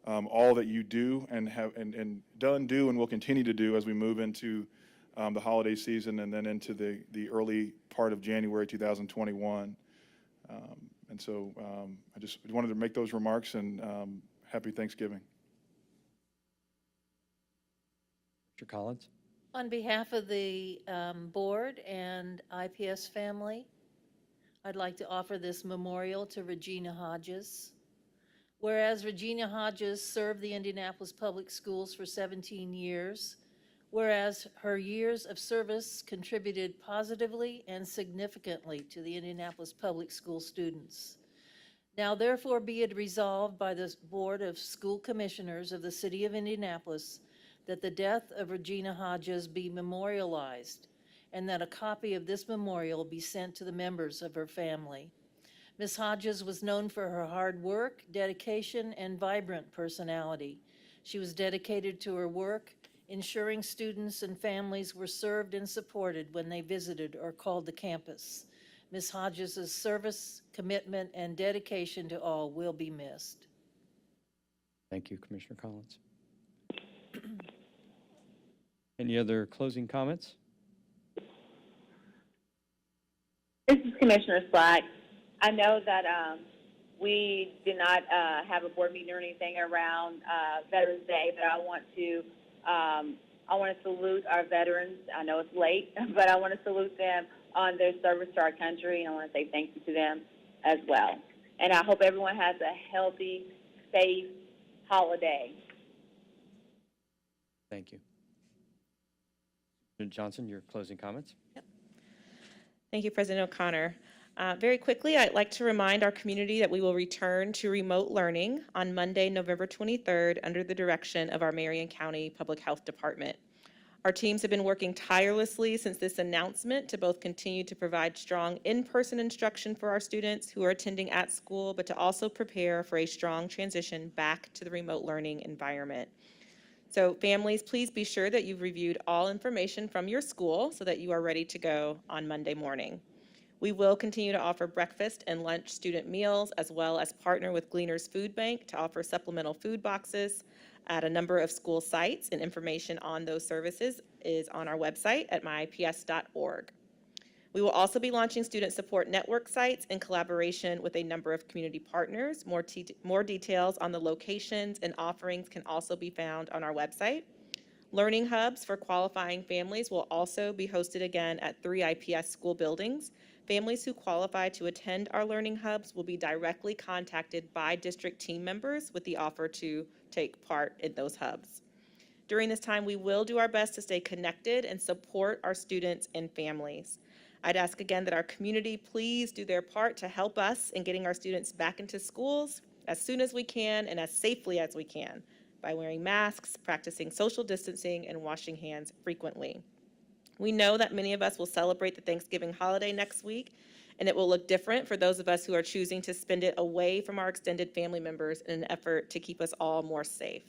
all that you do and do and will continue to do as we move into the holiday season and then into the early part of January 2021. And so I just wanted to make those remarks, and happy Thanksgiving. Mr. Collins? On behalf of the board and IPS family, I'd like to offer this memorial to Regina Hodges. Whereas Regina Hodges served the Indianapolis Public Schools for 17 years, whereas her years of service contributed positively and significantly to the Indianapolis Public School students. Now therefore be it resolved by the Board of School Commissioners of the City of Indianapolis that the death of Regina Hodges be memorialized, and that a copy of this memorial be sent to the members of her family. Ms. Hodges was known for her hard work, dedication, and vibrant personality. She was dedicated to her work, ensuring students and families were served and supported when they visited or called the campus. Ms. Hodges' service, commitment, and dedication to all will be missed. Thank you, Commissioner Collins. Any other closing comments? This is Commissioner Slack. I know that we did not have a board meeting or anything around Veterans Day, but I want to salute our veterans. I know it's late, but I want to salute them on their service to our country, and I want to say thank you to them as well. And I hope everyone has a healthy, safe holiday. Thank you. Mr. Johnson, your closing comments? Thank you, President O'Connor. Very quickly, I'd like to remind our community that we will return to remote learning on Monday, November 23rd, under the direction of our Marion County Public Health Department. Our teams have been working tirelessly since this announcement to both continue to provide strong in-person instruction for our students who are attending at school, but to also prepare for a strong transition back to the remote learning environment. So families, please be sure that you've reviewed all information from your school so that you are ready to go on Monday morning. We will continue to offer breakfast and lunch student meals, as well as partner with Gleaners Food Bank to offer supplemental food boxes at a number of school sites, and information on those services is on our website at myips.org. We will also be launching student support network sites in collaboration with a number of community partners. More details on the locations and offerings can also be found on our website. Learning hubs for qualifying families will also be hosted again at 3 IPS school buildings. Families who qualify to attend our learning hubs will be directly contacted by district team members with the offer to take part in those hubs. During this time, we will do our best to stay connected and support our students and families. I'd ask again that our community please do their part to help us in getting our students back into schools as soon as we can and as safely as we can. by wearing masks, practicing social distancing, and washing hands frequently. We know that many of us will celebrate the Thanksgiving holiday next week, and it will look different for those of us who are choosing to spend it away from our extended family members in an effort to keep us all more safe.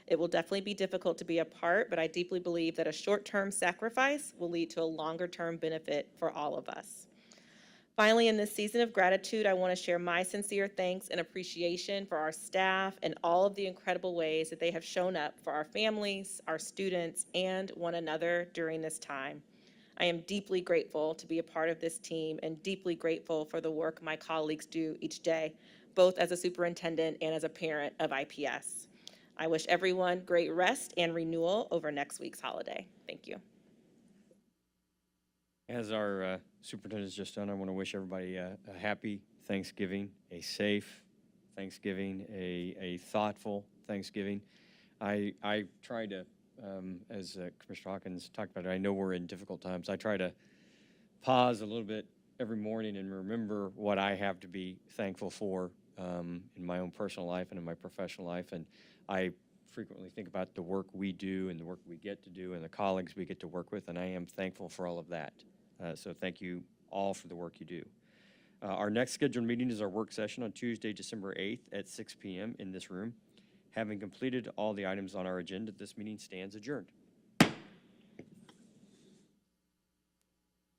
It will definitely be difficult to be apart, but I deeply believe that a short-term sacrifice will lead to a longer-term benefit for all of us. Finally, in this season of gratitude, I want to share my sincere thanks and appreciation for our staff and all of the incredible ways that they have shown up for our families, our students, and one another during this time. I am deeply grateful to be a part of this team and deeply grateful for the work my colleagues do each day, both as a superintendent and as a parent of IPS. I wish everyone great rest and renewal over next week's holiday. Thank you. As our superintendent's just done, I want to wish everybody a happy Thanksgiving, a safe Thanksgiving, a thoughtful Thanksgiving. I try to, as Commissioner Hawkins talked about it, I know we're in difficult times. I try to pause a little bit every morning and remember what I have to be thankful for in my own personal life and in my professional life. And I frequently think about the work we do and the work we get to do and the colleagues we get to work with, and I am thankful for all of that. So thank you all for the work you do. Our next scheduled meeting is our work session on Tuesday, December 8th at 6 p.m. in this room. Having completed all the items on our agenda, this meeting stands adjourned.